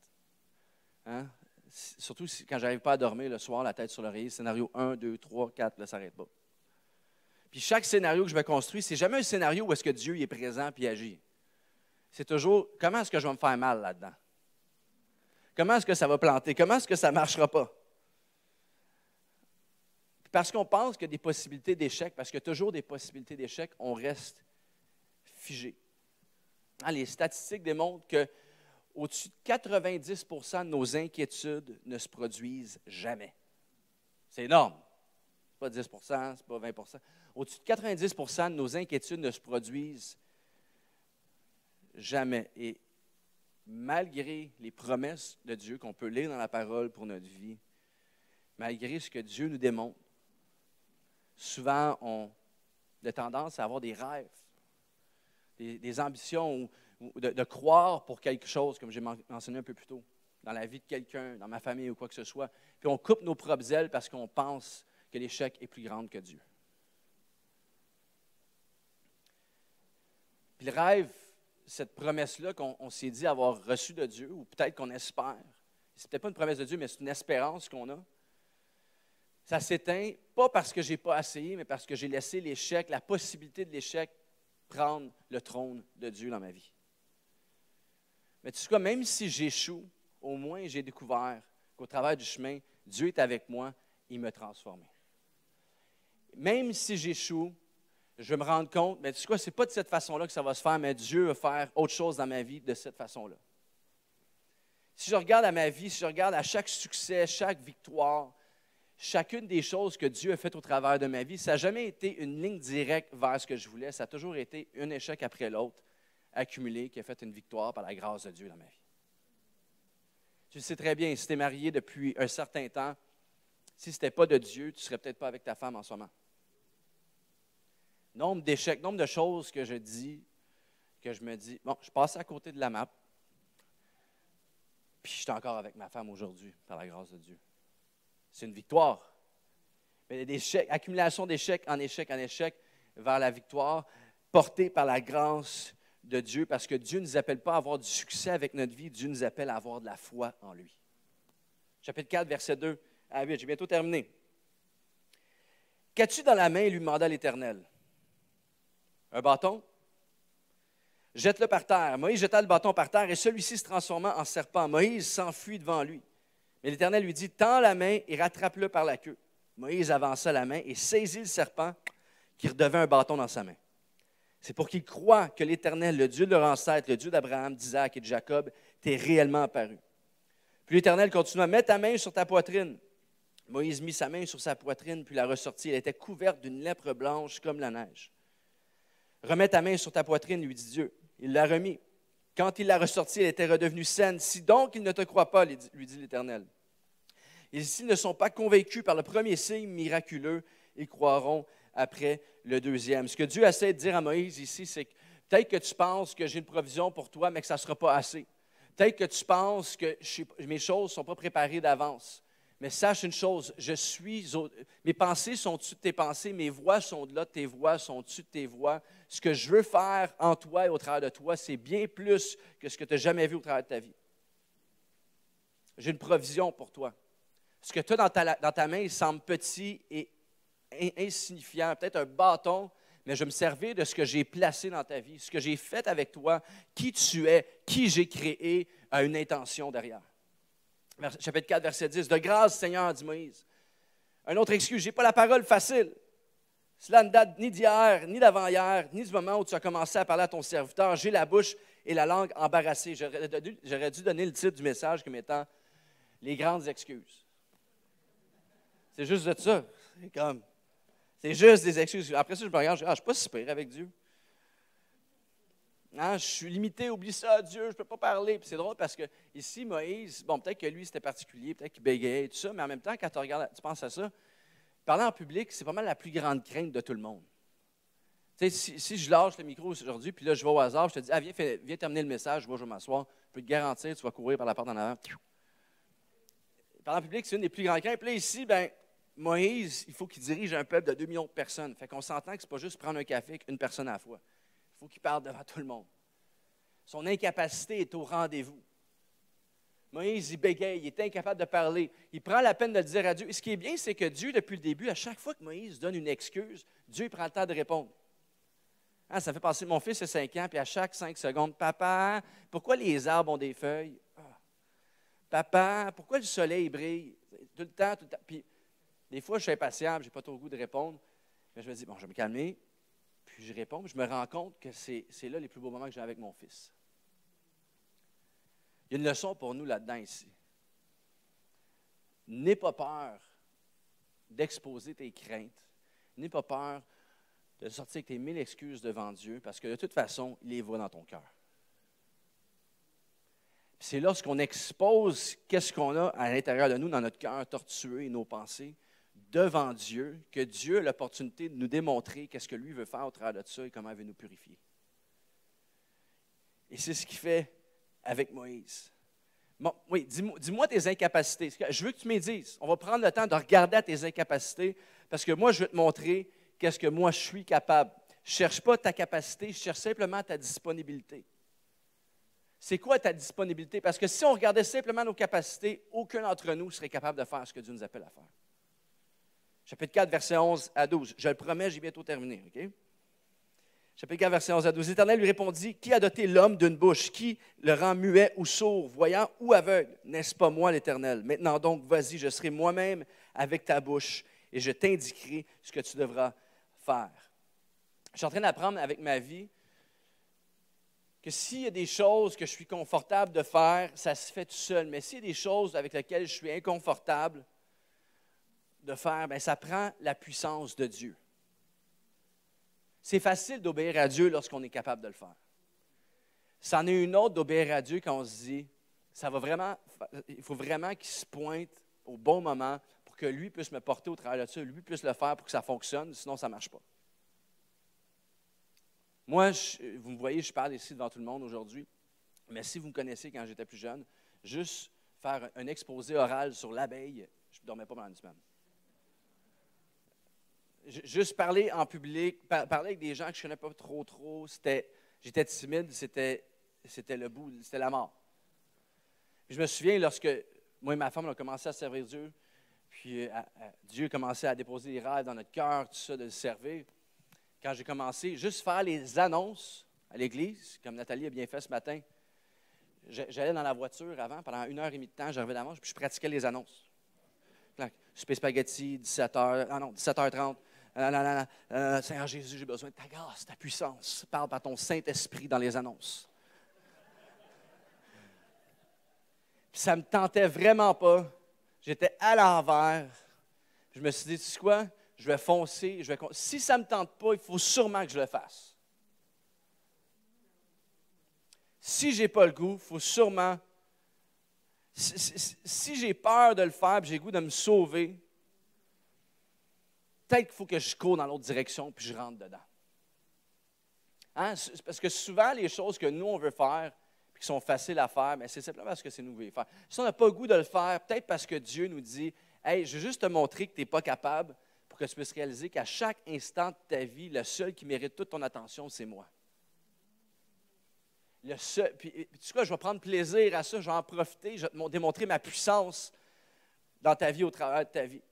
Hein? Surtout quand je n'arrive pas à dormir le soir, la tête sur l'oreiller, scénario 1, 2, 3, 4, là, ça n'arrête pas. Puis chaque scénario que je me construis, c'est jamais un scénario où est-ce que Dieu est présent et agit. C'est toujours, comment est-ce que je vais me faire mal là-dedans? Comment est-ce que ça va planter? Comment est-ce que ça ne marchera pas? Parce qu'on pense qu'il y a des possibilités d'échec, parce qu'il y a toujours des possibilités d'échec, on reste figé. Hein, les statistiques démontrent qu'au-dessus de 90 % de nos inquiétudes ne se produisent jamais. C'est énorme. Ce n'est pas 10 %, ce n'est pas 20 %. Au-dessus de 90 % de nos inquiétudes ne se produisent jamais. Et malgré les promesses de Dieu qu'on peut lire dans la parole pour notre vie, malgré ce que Dieu nous démontre, souvent on a tendance à avoir des rêves, des ambitions ou de croire pour quelque chose, comme j'ai mentionné un peu plus tôt, dans la vie de quelqu'un, dans ma famille ou quoi que ce soit. Puis on coupe nos propres ailes parce qu'on pense que l'échec est plus grand que Dieu. Puis le rêve, cette promesse-là qu'on s'est dit avoir reçue de Dieu, ou peut-être qu'on espère, c'est peut-être pas une promesse de Dieu, mais c'est une espérance qu'on a, ça s'éteint, pas parce que je n'ai pas essayé, mais parce que j'ai laissé l'échec, la possibilité de l'échec, prendre le trône de Dieu dans ma vie. Mais tu sais quoi, même si j'échoue, au moins j'ai découvert qu'au travers du chemin, Dieu est avec moi, il m'a transformé. Même si j'échoue, je vais me rendre compte, mais tu sais quoi, ce n'est pas de cette façon-là que ça va se faire, mais Dieu va faire autre chose dans ma vie de cette façon-là. Si je regarde à ma vie, si je regarde à chaque succès, chaque victoire, chacune des choses que Dieu a faites au travers de ma vie, ça n'a jamais été une ligne directe vers ce que je voulais. Ça a toujours été un échec après l'autre, accumulé, qui a fait une victoire par la grâce de Dieu dans ma vie. Tu le sais très bien, si tu es marié depuis un certain temps, si ce n'était pas de Dieu, tu ne serais peut-être pas avec ta femme en ce moment. Nombre d'échecs, nombre de choses que je dis, que je me dis, bon, je passe à côté de la map, puis je suis encore avec ma femme aujourd'hui, par la grâce de Dieu. C'est une victoire. Mais accumulation d'échecs en échec en échec vers la victoire, portée par la grâce de Dieu, parce que Dieu ne nous appelle pas à avoir du succès avec notre vie, Dieu nous appelle à avoir de la foi en lui. Chapitre 4, verset 2 à 8, j'ai bientôt terminé. Qu'as-tu dans la main, lui demanda l'Éternel. Un bâton? Jette-le par terre. Moïse jeta le bâton par terre et celui-ci se transforma en serpent. Moïse s'enfuit devant lui. Mais l'Éternel lui dit, tends la main et rattrape-le par la queue. Moïse avança la main et saisit le serpent qui redevint un bâton dans sa main. C'est pour qu'il croie que l'Éternel, le Dieu de leur ancêtre, le Dieu d'Abraham, d'Isaac et de Jacob, t'est réellement apparu. Puis l'Éternel continua, mets ta main sur ta poitrine. Moïse mit sa main sur sa poitrine, puis la ressortit. Elle était couverte d'une lèpre blanche comme la neige. Remets ta main sur ta poitrine, lui dit Dieu. Il l'a remis. Quand il l'a ressortie, elle était redevenue saine. Si donc ils ne te croient pas, lui dit l'Éternel. Et s'ils ne sont pas convaincus par le premier signe miraculeux, ils croiront après le deuxième. Ce que Dieu essaie de dire à Moïse ici, c'est que peut-être que tu penses que j'ai une provision pour toi, mais que ça ne sera pas assez. Peut-être que tu penses que mes choses ne sont pas préparées d'avance. Mais sache une chose, mes pensées sont au-dessus de tes pensées, mes voies sont au-delà de tes voies, sont au-dessus de tes voies. Ce que je veux faire en toi et au travers de toi, c'est bien plus que ce que tu n'as jamais vu au travers de ta vie. J'ai une provision pour toi. Ce que tu as dans ta main, il semble petit et insignifiant, peut-être un bâton, mais je vais me servir de ce que j'ai placé dans ta vie, ce que j'ai fait avec toi, qui tu es, qui j'ai créé, a une intention derrière. Chapitre 4, verset 10. De grâce, Seigneur, dit Moïse. Un autre excuse, je n'ai pas la parole facile. Cela ne date ni d'hier, ni d'avant-hier, ni du moment où tu as commencé à parler à ton serviteur. J'ai la bouche et la langue embarrassées. J'aurais dû donner le titre du message comme étant « Les grandes excuses ». C'est juste de ça. C'est juste des excuses. Après ça, je me regarde, je ne suis pas si pire avec Dieu. Je suis limité, oublie ça, Dieu, je ne peux pas parler. Puis c'est drôle parce que ici, Moïse, bon, peut-être que lui, c'était particulier, peut-être qu'il bégayait et tout ça, mais en même temps, quand tu penses à ça, parler en public, c'est pas mal la plus grande crainte de tout le monde. Tu sais, si je lâche le micro aujourd'hui, puis là, je vais au hasard, je te dis, viens terminer le message, moi, je vais m'asseoir, je peux te garantir, tu vas courir par la porte en avant. Parler en public, c'est une des plus grandes craintes. Puis là, ici, Moïse, il faut qu'il dirige un peuple de 2 millions de personnes. Fait qu'on s'entend que ce n'est pas juste prendre un café avec une personne à la fois. Il faut qu'il parle devant tout le monde. Son incapacité est au rendez-vous. Moïse, il bégaye, il est incapable de parler. Il prend la peine de le dire à Dieu. Et ce qui est bien, c'est que Dieu, depuis le début, à chaque fois que Moïse donne une excuse, Dieu prend le temps de répondre. Ça fait passer mon fils a 5 ans, puis à chaque 5 secondes, « Papa, pourquoi les arbres ont des feuilles? Papa, pourquoi le soleil brille? » Tout le temps. Puis des fois, je suis impatient, je n'ai pas trop le goût de répondre. Mais je me dis, bon, je vais me calmer. Puis je réponds, puis je me rends compte que c'est là les plus beaux moments que j'ai avec mon fils. Il y a une leçon pour nous là-dedans ici. N'aie pas peur d'exposer tes craintes. N'aie pas peur de sortir avec tes 1000 excuses devant Dieu, parce que de toute façon, il les voit dans ton cœur. C'est lorsqu'on expose qu'est-ce qu'on a à l'intérieur de nous, dans notre cœur tortueux et nos pensées, devant Dieu, que Dieu a l'opportunité de nous démontrer qu'est-ce que lui veut faire au travers de ça et comment il veut nous purifier. Et c'est ce qu'il fait avec Moïse. Bon, oui, dis-moi tes incapacités. Je veux que tu me dises. On va prendre le temps de regarder à tes incapacités parce que moi, je vais te montrer qu'est-ce que moi, je suis capable. Je ne cherche pas ta capacité, je cherche simplement ta disponibilité. C'est quoi ta disponibilité? Parce que si on regardait simplement nos capacités, aucun d'entre nous serait capable de faire ce que Dieu nous appelle à faire. Chapitre 4, versets 11 à 12. Je le promets, j'ai bientôt terminé. OK? Chapitre 4, versets 11 à 12. L'Éternel lui répondit, « Qui a doté l'homme d'une bouche? Qui le rend muet ou sourd, voyant ou aveugle? N'est-ce pas moi, l'Éternel? Maintenant donc, vas-y, je serai moi-même avec ta bouche et je t'indiquerai ce que tu devras faire. » Je suis en train d'apprendre avec ma vie que s'il y a des choses que je suis confortable de faire, ça se fait tout seul. Mais s'il y a des choses avec lesquelles je suis inconfortable de faire, bien, ça prend la puissance de Dieu. C'est facile d'obéir à Dieu lorsqu'on est capable de le faire. C'en est une autre d'obéir à Dieu quand on se dit, il faut vraiment qu'il se pointe au bon moment pour que lui puisse me porter au travers de ça, lui puisse le faire pour que ça fonctionne, sinon ça ne marche pas. Moi, vous me voyez, je parle ici devant tout le monde aujourd'hui, mais si vous me connaissez quand j'étais plus jeune, juste faire un exposé oral sur l'abeille, je ne dormais pas pendant une semaine. Juste parler en public, parler avec des gens que je ne connais pas trop, j'étais timide, c'était le bout, c'était la mort. Je me souviens lorsque moi et ma femme on a commencé à servir Dieu, puis Dieu a commencé à déposer des rêves dans notre cœur, tout ça, de le servir. Quand j'ai commencé, juste faire les annonces à l'église, comme Nathalie a bien fait ce matin, j'allais dans la voiture avant, pendant 1h30 de temps, j'arrivais d'avance, puis je pratiquais les annonces. Souper spaghetti, 17h30. Seigneur Jésus, j'ai besoin de ta grâce, ta puissance. Parle par ton Saint-Esprit dans les annonces. Puis ça ne me tentait vraiment pas. J'étais à l'envers. Je me suis dit, tu sais quoi? Je vais foncer. Si ça ne me tente pas, il faut sûrement que je le fasse. Si je n'ai pas le goût, il faut sûrement... Si j'ai peur de le faire et j'ai le goût de me sauver, peut-être qu'il faut que je cours dans l'autre direction puis je rentre dedans. Hein? Parce que souvent, les choses que nous, on veut faire et qui sont faciles à faire, c'est simplement parce que c'est nous qui voulons faire. Si on n'a pas le goût de le faire, peut-être parce que Dieu nous dit « Hey, je veux juste te montrer que tu n'es pas capable pour que tu puisses réaliser qu'à chaque instant de ta vie, le seul qui mérite toute ton attention, c'est moi. » Puis tu sais quoi, je vais prendre plaisir à ça, je vais en profiter, je vais te démontrer ma puissance dans ta vie, au travers de ta vie.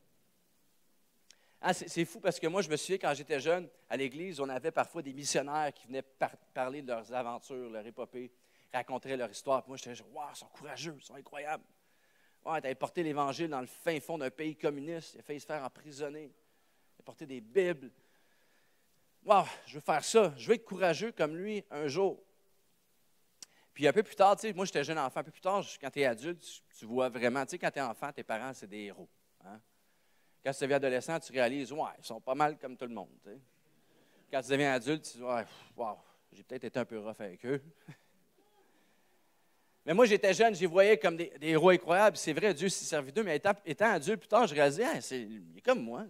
Hein, c'est fou parce que moi, je me souviens, quand j'étais jeune, à l'église, on avait parfois des missionnaires qui venaient parler de leurs aventures, leur épopée, raconter leur histoire. Puis moi, j'étais genre, waouh, ils sont courageux, ils sont incroyables. Ouais, tu avais porté l'Évangile dans le fin fond d'un pays communiste, il a failli se faire emprisonner. Il a porté des Bibles. Waouh, je veux faire ça, je veux être courageux comme lui un jour. Puis un peu plus tard, tu sais, moi j'étais jeune enfant, un peu plus tard, quand tu es adulte, tu vois vraiment, tu sais, quand tu es enfant, tes parents, c'est des héros. Hein? Quand tu deviens adolescent, tu réalises, ouais, ils sont pas mal comme tout le monde. Tu sais. Quand tu deviens adulte, tu dis, ouais, wow, j'ai peut-être été un peu rough avec eux. Mais moi, j'étais jeune, je les voyais comme des héros incroyables. C'est vrai, Dieu s'est servi d'eux, mais étant adulte, plus tard, je réalisais, il est comme moi.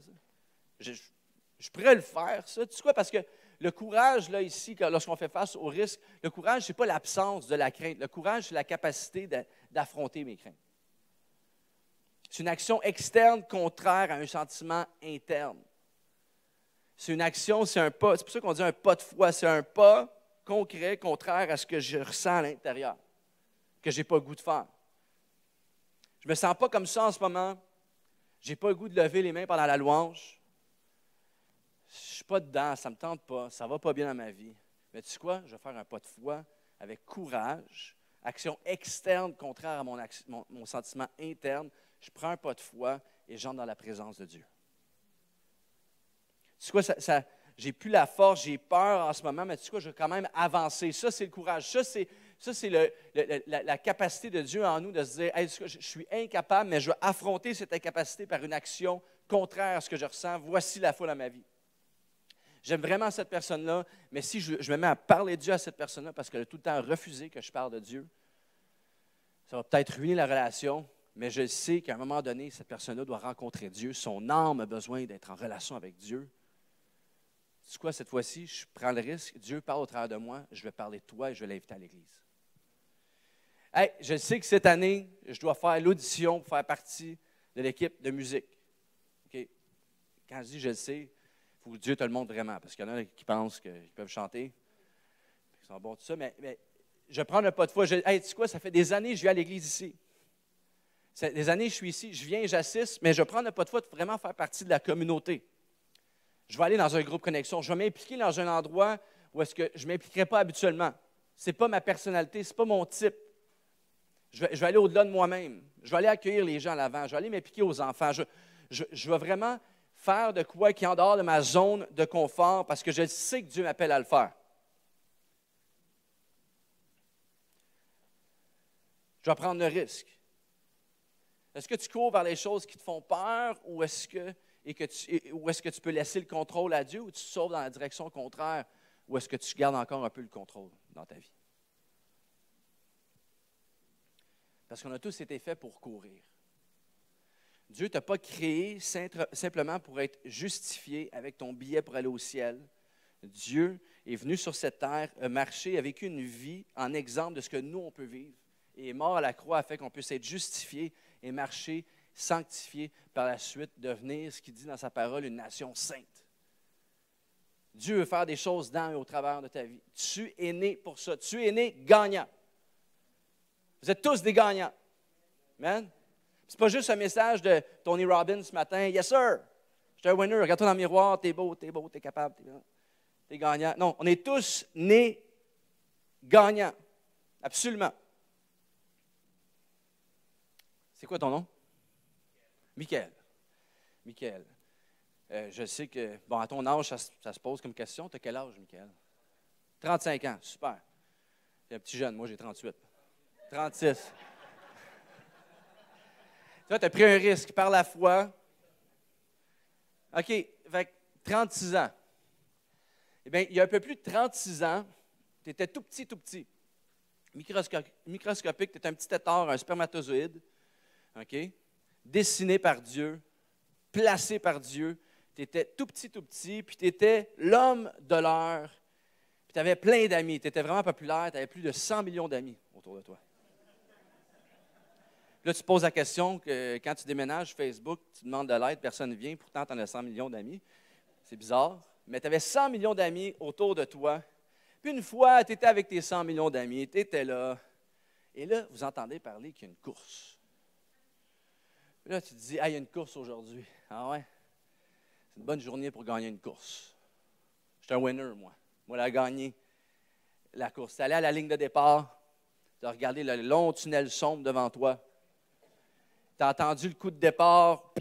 Je pourrais le faire, ça. Tu sais quoi, parce que le courage, là, ici, lorsqu'on fait face au risque, le courage, ce n'est pas l'absence de la crainte. Le courage, c'est la capacité d'affronter mes craintes. C'est une action externe contraire à un sentiment interne. C'est une action, c'est un pas. C'est pour ça qu'on dit un pas de foi. C'est un pas concret, contraire à ce que je ressens à l'intérieur, que je n'ai pas le goût de faire. Je ne me sens pas comme ça en ce moment. Je n'ai pas le goût de lever les mains pendant la louange. Je ne suis pas dedans, ça ne me tente pas, ça ne va pas bien dans ma vie. Mais tu sais quoi? Je vais faire un pas de foi avec courage, action externe contraire à mon sentiment interne. Je prends un pas de foi et j'entre dans la présence de Dieu. Tu sais quoi? J'ai plus la force, j'ai peur en ce moment, mais tu sais quoi? Je vais quand même avancer. Ça, c'est le courage. Ça, c'est la capacité de Dieu en nous de se dire, hey, je suis incapable, mais je vais affronter cette incapacité par une action contraire à ce que je ressens. Voici la foi dans ma vie. J'aime vraiment cette personne-là, mais si je me mets à parler de Dieu à cette personne-là parce qu'elle a tout le temps refusé que je parle de Dieu, Ça va peut-être ruiner la relation, mais je sais qu'à un moment donné, cette personne-là doit rencontrer Dieu. Son âme a besoin d'être en relation avec Dieu. C'est quoi, cette fois-ci, je prends le risque. Dieu parle au travers de moi, je vais parler de toi et je vais l'inviter à l'Église. Hey, je sais que cette année, je dois faire l'audition pour faire partie de l'équipe de musique. Okay? Quand je dis je le sais, il faut que Dieu te le montre vraiment, parce qu'il y en a qui pensent qu'ils peuvent chanter, qu'ils sont bons, tout ça, mais je prends le pas de foi. Hey, tu sais quoi, ça fait des années que je viens à l'Église ici. Des années que je suis ici, je viens, j'assiste, mais je prends le pas de foi de vraiment faire partie de la communauté. Je vais aller dans un groupe connexion, je vais m'impliquer dans un endroit où est-ce que je ne m'impliquerais pas habituellement. Ce n'est pas ma personnalité, ce n'est pas mon type. Je vais aller au-delà de moi-même. Je vais aller accueillir les gens à l'avant. Je vais aller m'impliquer aux enfants. Je vais vraiment faire de quoi qui est en dehors de ma zone de confort parce que je sais que Dieu m'appelle à le faire. Je vais prendre le risque. Est-ce que tu cours vers les choses qui te font peur ou est-ce que tu peux laisser le contrôle à Dieu ou tu te sauves dans la direction contraire ou est-ce que tu gardes encore un peu le contrôle dans ta vie? Parce qu'on a tous été faits pour courir. Dieu ne t'a pas créé simplement pour être justifié avec ton billet pour aller au ciel. Dieu est venu sur cette terre, a marché, a vécu une vie en exemple de ce que nous, on peut vivre. Et est mort à la croix afin qu'on puisse être justifié et marcher, sanctifié, par la suite, devenir, ce qu'il dit dans sa parole, une nation sainte. Dieu veut faire des choses dans et au travers de ta vie. Tu es né pour ça. Tu es né gagnant. Vous êtes tous des gagnants. Amen? Ce n'est pas juste un message de Tony Robbins ce matin. Yes, sir. Je suis un winner. Regarde-toi dans le miroir. T'es beau, t'es capable. T'es gagnant. Non, on est tous nés gagnants. Absolument. C'est quoi ton nom? Michael. Michael. Je sais que, bon, à ton âge, ça se pose comme question. Tu as quel âge, Michael? 35 ans. Super. Tu es un petit jeune. Moi, j'ai 38. 36. Toi, tu as pris un risque par la foi. OK, fait 36 ans. Eh bien, il y a un peu plus de 36 ans, tu étais tout petit. Microscopique, tu étais un petit tétard, un spermatozoïde. OK? Dessiné par Dieu, placé par Dieu. Tu étais tout petit, puis tu étais l'homme de l'heure. Puis tu avais plein d'amis. Tu étais vraiment populaire. Tu avais plus de 100 millions d'amis autour de toi. Là, tu te poses la question que quand tu déménages Facebook, tu demandes de l'aide, personne ne vient, pourtant tu en as 100 millions d'amis. C'est bizarre. Mais tu avais 100 millions d'amis autour de toi. Puis une fois, tu étais avec tes 100 millions d'amis, tu étais là. Et là, vous entendez parler qu'il y a une course. Puis là, tu te dis, ah, il y a une course aujourd'hui. Ah ouais? C'est une bonne journée pour gagner une course. Je suis un winner, moi. Moi, j'ai gagné la course. Tu es allé à la ligne de départ, tu as regardé le long tunnel sombre devant toi. Tu as entendu le coup de départ.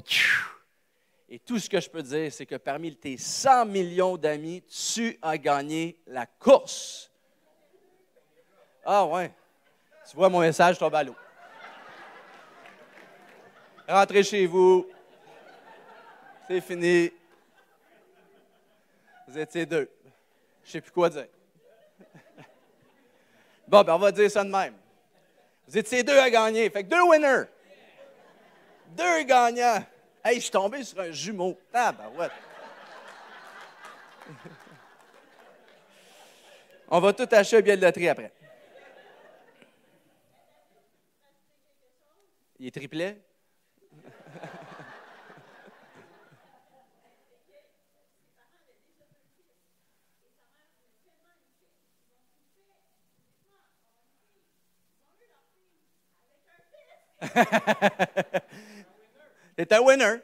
Et tout ce que je peux dire, c'est que parmi tes 100 millions d'amis, tu as gagné la course. Ah ouais. Tu vois, mon message tombe à l'eau. Rentrez chez vous. C'est fini. Vous étiez deux. Je ne sais plus quoi dire. Bon, ben on va dire ça de même. Vous étiez deux à gagner. Fait que deux winners. Deux gagnants. Hey, je suis tombé sur un jumeau. Tabarouette. On va tout acheter un billet de loterie après. Il est triplet? T'es un winner.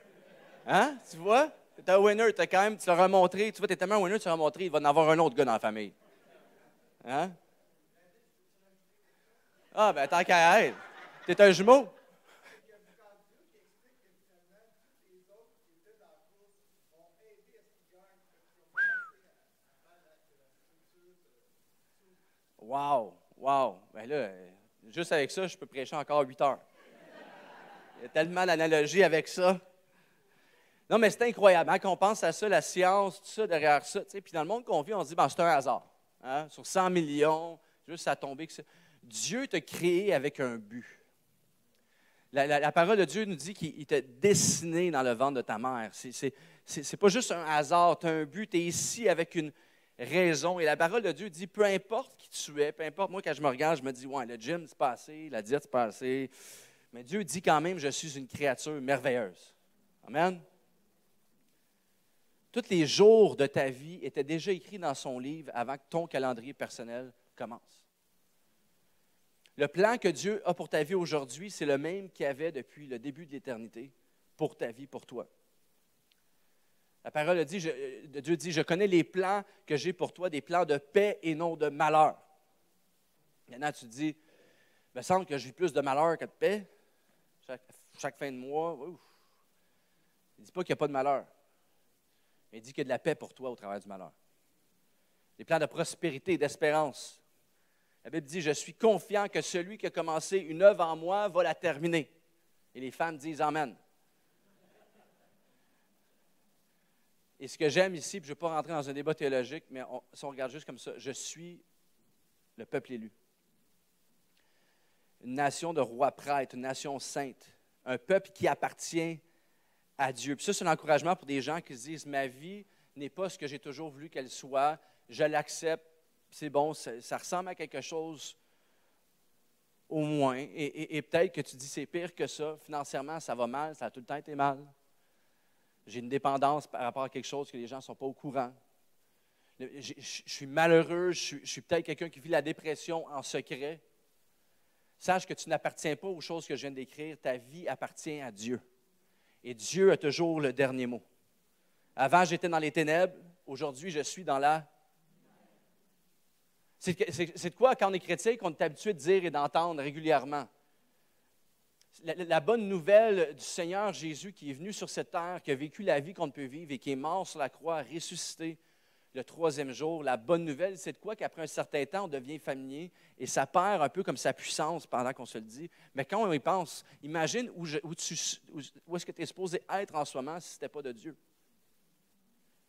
Hein? Tu vois? T'es un winner. T'as quand même, tu leur as montré. Tu vois, t'es tellement un winner, tu leur as montré, il va en avoir un autre gars dans la famille. Hein? Ah, ben tant qu'à être. T'es un jumeau. Wow! Wow! Ben là, juste avec ça, je peux prêcher encore 8 heures. Il y a tellement d'analogies avec ça. Non, mais c'est incroyable. Hein, quand on pense à ça, la science, tout ça, derrière ça. Puis dans le monde qu'on vit, on se dit, ben, c'est un hasard. Hein, sur 100 millions, juste ça a tombé. Dieu t'a créé avec un but. La parole de Dieu nous dit qu'il t'a dessiné dans le ventre de ta mère. C'est pas juste un hasard, tu as un but, tu es ici avec une raison. Et la parole de Dieu dit, peu importe qui tu es, peu importe, moi quand je me regarde, je me dis, ouais, le gym, c'est pas assez, la diète, c'est pas assez. Mais Dieu dit quand même, je suis une créature merveilleuse. Amen. Tous les jours de ta vie étaient déjà écrits dans son livre avant que ton calendrier personnel commence. Le plan que Dieu a pour ta vie aujourd'hui, c'est le même qu'il avait depuis le début de l'éternité pour ta vie, pour toi. La parole de Dieu dit, je connais les plans que j'ai pour toi, des plans de paix et non de malheur. Il y en a, tu te dis, il me semble que je vis plus de malheur que de paix. Chaque fin de mois, ouf. Il ne dit pas qu'il n'y a pas de malheur. Mais il dit qu'il y a de la paix pour toi au travers du malheur. Des plans de prospérité et d'espérance. La Bible dit, je suis confiant que celui qui a commencé une œuvre en moi va la terminer. Et les femmes disent Amen. Et ce que j'aime ici, puis je ne vais pas rentrer dans un débat théologique, mais si on regarde juste comme ça, je suis le peuple élu. Une nation de rois prêtres, une nation sainte, un peuple qui appartient à Dieu. Puis ça, c'est un encouragement pour des gens qui se disent, ma vie n'est pas ce que j'ai toujours voulu qu'elle soit, je l'accepte, c'est bon, ça ressemble à quelque chose au moins. Et peut-être que tu dis, c'est pire que ça, financièrement, ça va mal, ça a tout le temps été mal. J'ai une dépendance par rapport à quelque chose que les gens ne sont pas au courant. Je suis malheureux, je suis peut-être quelqu'un qui vit la dépression en secret. Sache que tu n'appartiens pas aux choses que je viens d'écrire, ta vie appartient à Dieu. Et Dieu a toujours le dernier mot. Avant, j'étais dans les ténèbres, aujourd'hui, je suis dans la... C'est de quoi, quand on est chrétien, qu'on est habitué de dire et d'entendre régulièrement? La bonne nouvelle du Seigneur Jésus qui est venu sur cette terre, qui a vécu la vie qu'on ne peut vivre et qui est mort sur la croix, ressuscité le troisième jour, la bonne nouvelle, c'est de quoi qu'après un certain temps, on devient familier et ça perd un peu comme sa puissance pendant qu'on se le dit. Mais quand on y pense, imagine où est-ce que tu es supposé être en ce moment si ce n'était pas de Dieu.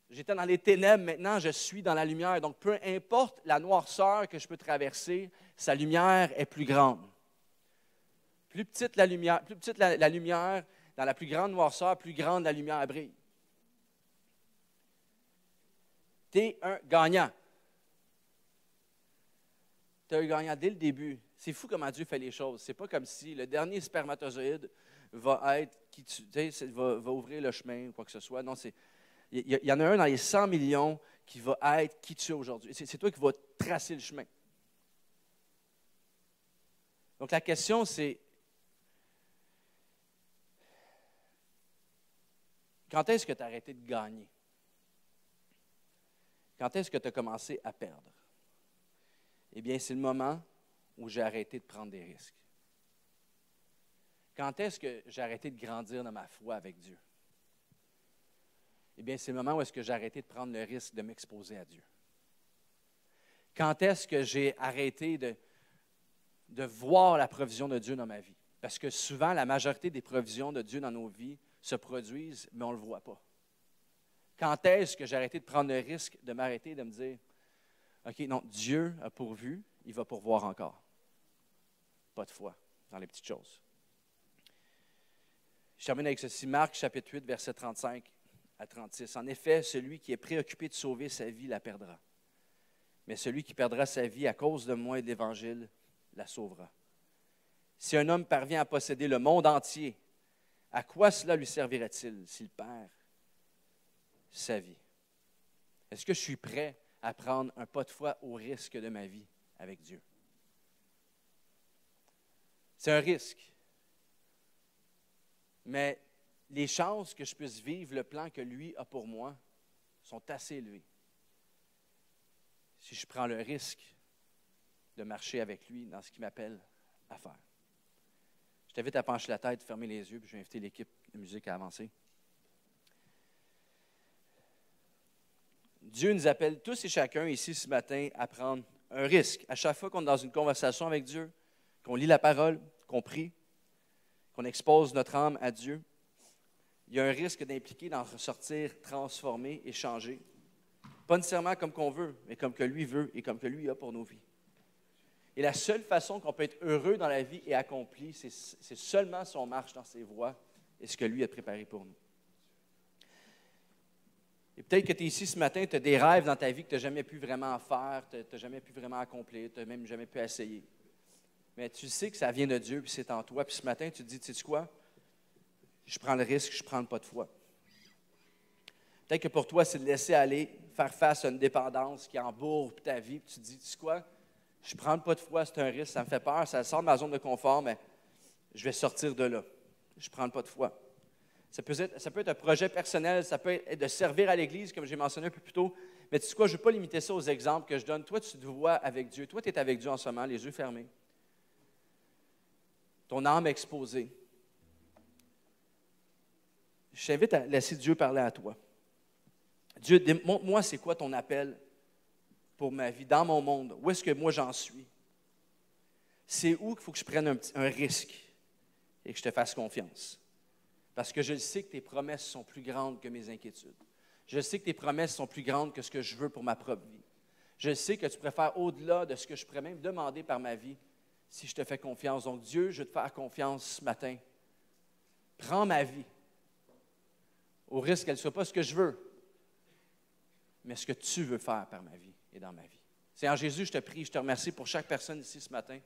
J'étais dans les ténèbres, maintenant je suis dans la lumière. Donc, peu importe la noirceur que je peux traverser, sa lumière est plus grande. Plus petite la lumière, dans la plus grande noirceur, plus grande la lumière brille. Tu es un gagnant. Tu es un gagnant dès le début. C'est fou comment Dieu fait les choses. Ce n'est pas comme si le dernier spermatozoïde va être, va ouvrir le chemin ou quoi que ce soit. Non, il y en a un dans les 100 millions qui va être qui tu es aujourd'hui. C'est toi qui vas tracer le chemin. Donc la question, c'est quand est-ce que tu as arrêté de gagner? Quand est-ce que tu as commencé à perdre? Eh bien, c'est le moment où j'ai arrêté de prendre des risques. Quand est-ce que j'ai arrêté de grandir dans ma foi avec Dieu? Eh bien, c'est le moment où est-ce que j'ai arrêté de prendre le risque de m'exposer à Dieu. Quand est-ce que j'ai arrêté de voir la provision de Dieu dans ma vie? Parce que souvent, la majorité des provisions de Dieu dans nos vies se produisent, mais on ne le voit pas. Quand est-ce que j'ai arrêté de prendre le risque de m'arrêter et de me dire, OK, non, Dieu a pourvu, il va pourvoir encore. Pas de foi dans les petites choses. Je termine avec ceci, Marc chapitre 8, verset 35 à 36. En effet, celui qui est préoccupé de sauver sa vie la perdra. Mais celui qui perdra sa vie à cause de moi et de l'Évangile la sauvera. Si un homme parvient à posséder le monde entier, à quoi cela lui servirait-il s'il perd sa vie? Est-ce que je suis prêt à prendre un pas de foi au risque de ma vie avec Dieu? C'est un risque. Mais les chances que je puisse vivre le plan que lui a pour moi sont assez élevées. Si je prends le risque de marcher avec lui dans ce qu'il m'appelle à faire. Je t'invite à pencher la tête, fermer les yeux, puis je vais inviter l'équipe de musique à avancer. Dieu nous appelle tous et chacun ici ce matin à prendre un risque. À chaque fois qu'on est dans une conversation avec Dieu, qu'on lit la parole, qu'on prie, qu'on expose notre âme à Dieu, il y a un risque d'impliquer d'en ressortir transformé et changé. Pas nécessairement comme qu'on veut, mais comme que lui veut et comme que lui a pour nos vies. Et la seule façon qu'on peut être heureux dans la vie et accompli, c'est seulement si on marche dans ses voies et ce que lui a préparé pour nous. Et peut-être que tu es ici ce matin, tu as des rêves dans ta vie que tu n'as jamais pu vraiment faire, tu n'as jamais pu vraiment accomplir, tu n'as même jamais pu essayer. Mais tu sais que ça vient de Dieu, puis c'est en toi. Puis ce matin, tu te dis, tu sais quoi? Je prends le risque, je ne prends pas de foi. Peut-être que pour toi, c'est de laisser aller, faire face à une dépendance qui embourbe ta vie. Puis tu te dis, tu sais quoi? Je ne prends pas de foi, c'est un risque, ça me fait peur, ça sort de ma zone de confort, mais je vais sortir de là. Je ne prends pas de foi. Ça peut être un projet personnel, ça peut être de servir à l'Église, comme j'ai mentionné un peu plus tôt. Mais tu sais quoi, je ne veux pas limiter ça aux exemples que je donne. Toi, tu te vois avec Dieu. Toi, tu es avec Dieu en ce moment, les yeux fermés. Ton âme exposée. Je t'invite à laisser Dieu parler à toi. Dieu, montre-moi c'est quoi ton appel pour ma vie, dans mon monde. Où est-ce que moi j'en suis? C'est où qu'il faut que je prenne un risque et que je te fasse confiance? Parce que je sais que tes promesses sont plus grandes que mes inquiétudes. Je sais que tes promesses sont plus grandes que ce que je veux pour ma propre vie. Je sais que tu préfères au-delà de ce que je pourrais même demander par ma vie si je te fais confiance. Donc Dieu, je veux te faire confiance ce matin. Prends ma vie, au risque qu'elle ne soit pas ce que je veux, mais ce que tu veux faire par ma vie et dans ma vie. Seigneur Jésus, je te prie, je te remercie pour chaque personne ici ce matin.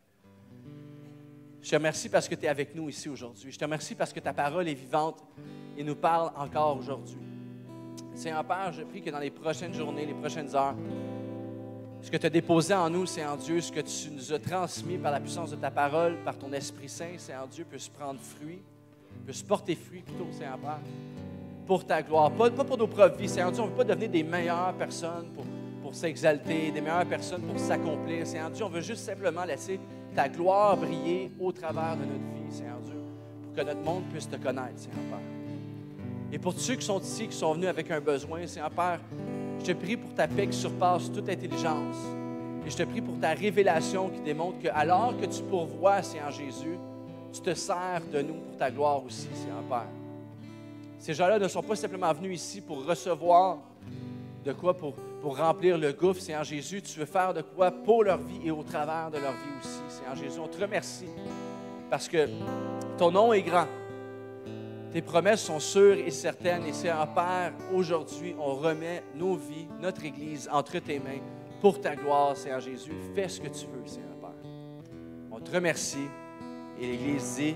Je te remercie parce que tu es avec nous ici aujourd'hui. Je te remercie parce que ta parole est vivante et nous parle encore aujourd'hui. Seigneur Père, je prie que dans les prochaines journées, les prochaines heures, ce que tu as déposé en nous, Seigneur Dieu, ce que tu nous as transmis par la puissance de ta parole, par ton Esprit Saint, Seigneur Dieu, puisse prendre fruit, puisse porter fruit plutôt, Seigneur Père, pour ta gloire. Pas pour nos propres vies, Seigneur Dieu, on ne veut pas devenir des meilleures personnes pour s'exalter, des meilleures personnes pour s'accomplir. Seigneur Dieu, on veut juste simplement laisser ta gloire briller au travers de notre vie, Seigneur Dieu, pour que notre monde puisse te connaître, Seigneur Père. Et pour tous ceux qui sont ici, qui sont venus avec un besoin, Seigneur Père, je te prie pour ta paix qui surpasse toute intelligence. Et je te prie pour ta révélation qui démontre que, alors que tu pourvois, Seigneur Jésus, tu te sers de nous pour ta gloire aussi, Seigneur Père. Ces gens-là ne sont pas simplement venus ici pour recevoir de quoi pour remplir le gouffre, Seigneur Jésus. Tu veux faire de quoi pour leur vie et au travers de leur vie aussi, Seigneur Jésus. On te remercie parce que ton nom est grand. Tes promesses sont sûres et certaines. Et Seigneur Père, aujourd'hui, on remet nos vies, notre Église, entre tes mains pour ta gloire, Seigneur Jésus. Fais ce que tu veux, Seigneur Père. On te remercie. Et l'Église dit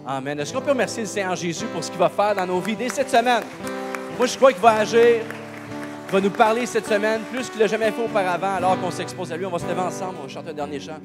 Amen. Est-ce qu'on peut remercier le Seigneur Jésus pour ce qu'il va faire dans nos vies dès cette semaine? Moi, je crois qu'il va agir, il va nous parler cette semaine plus qu'il ne l'a jamais fait auparavant alors qu'on s'expose à lui. On va se lever ensemble, on va chanter un dernier chant.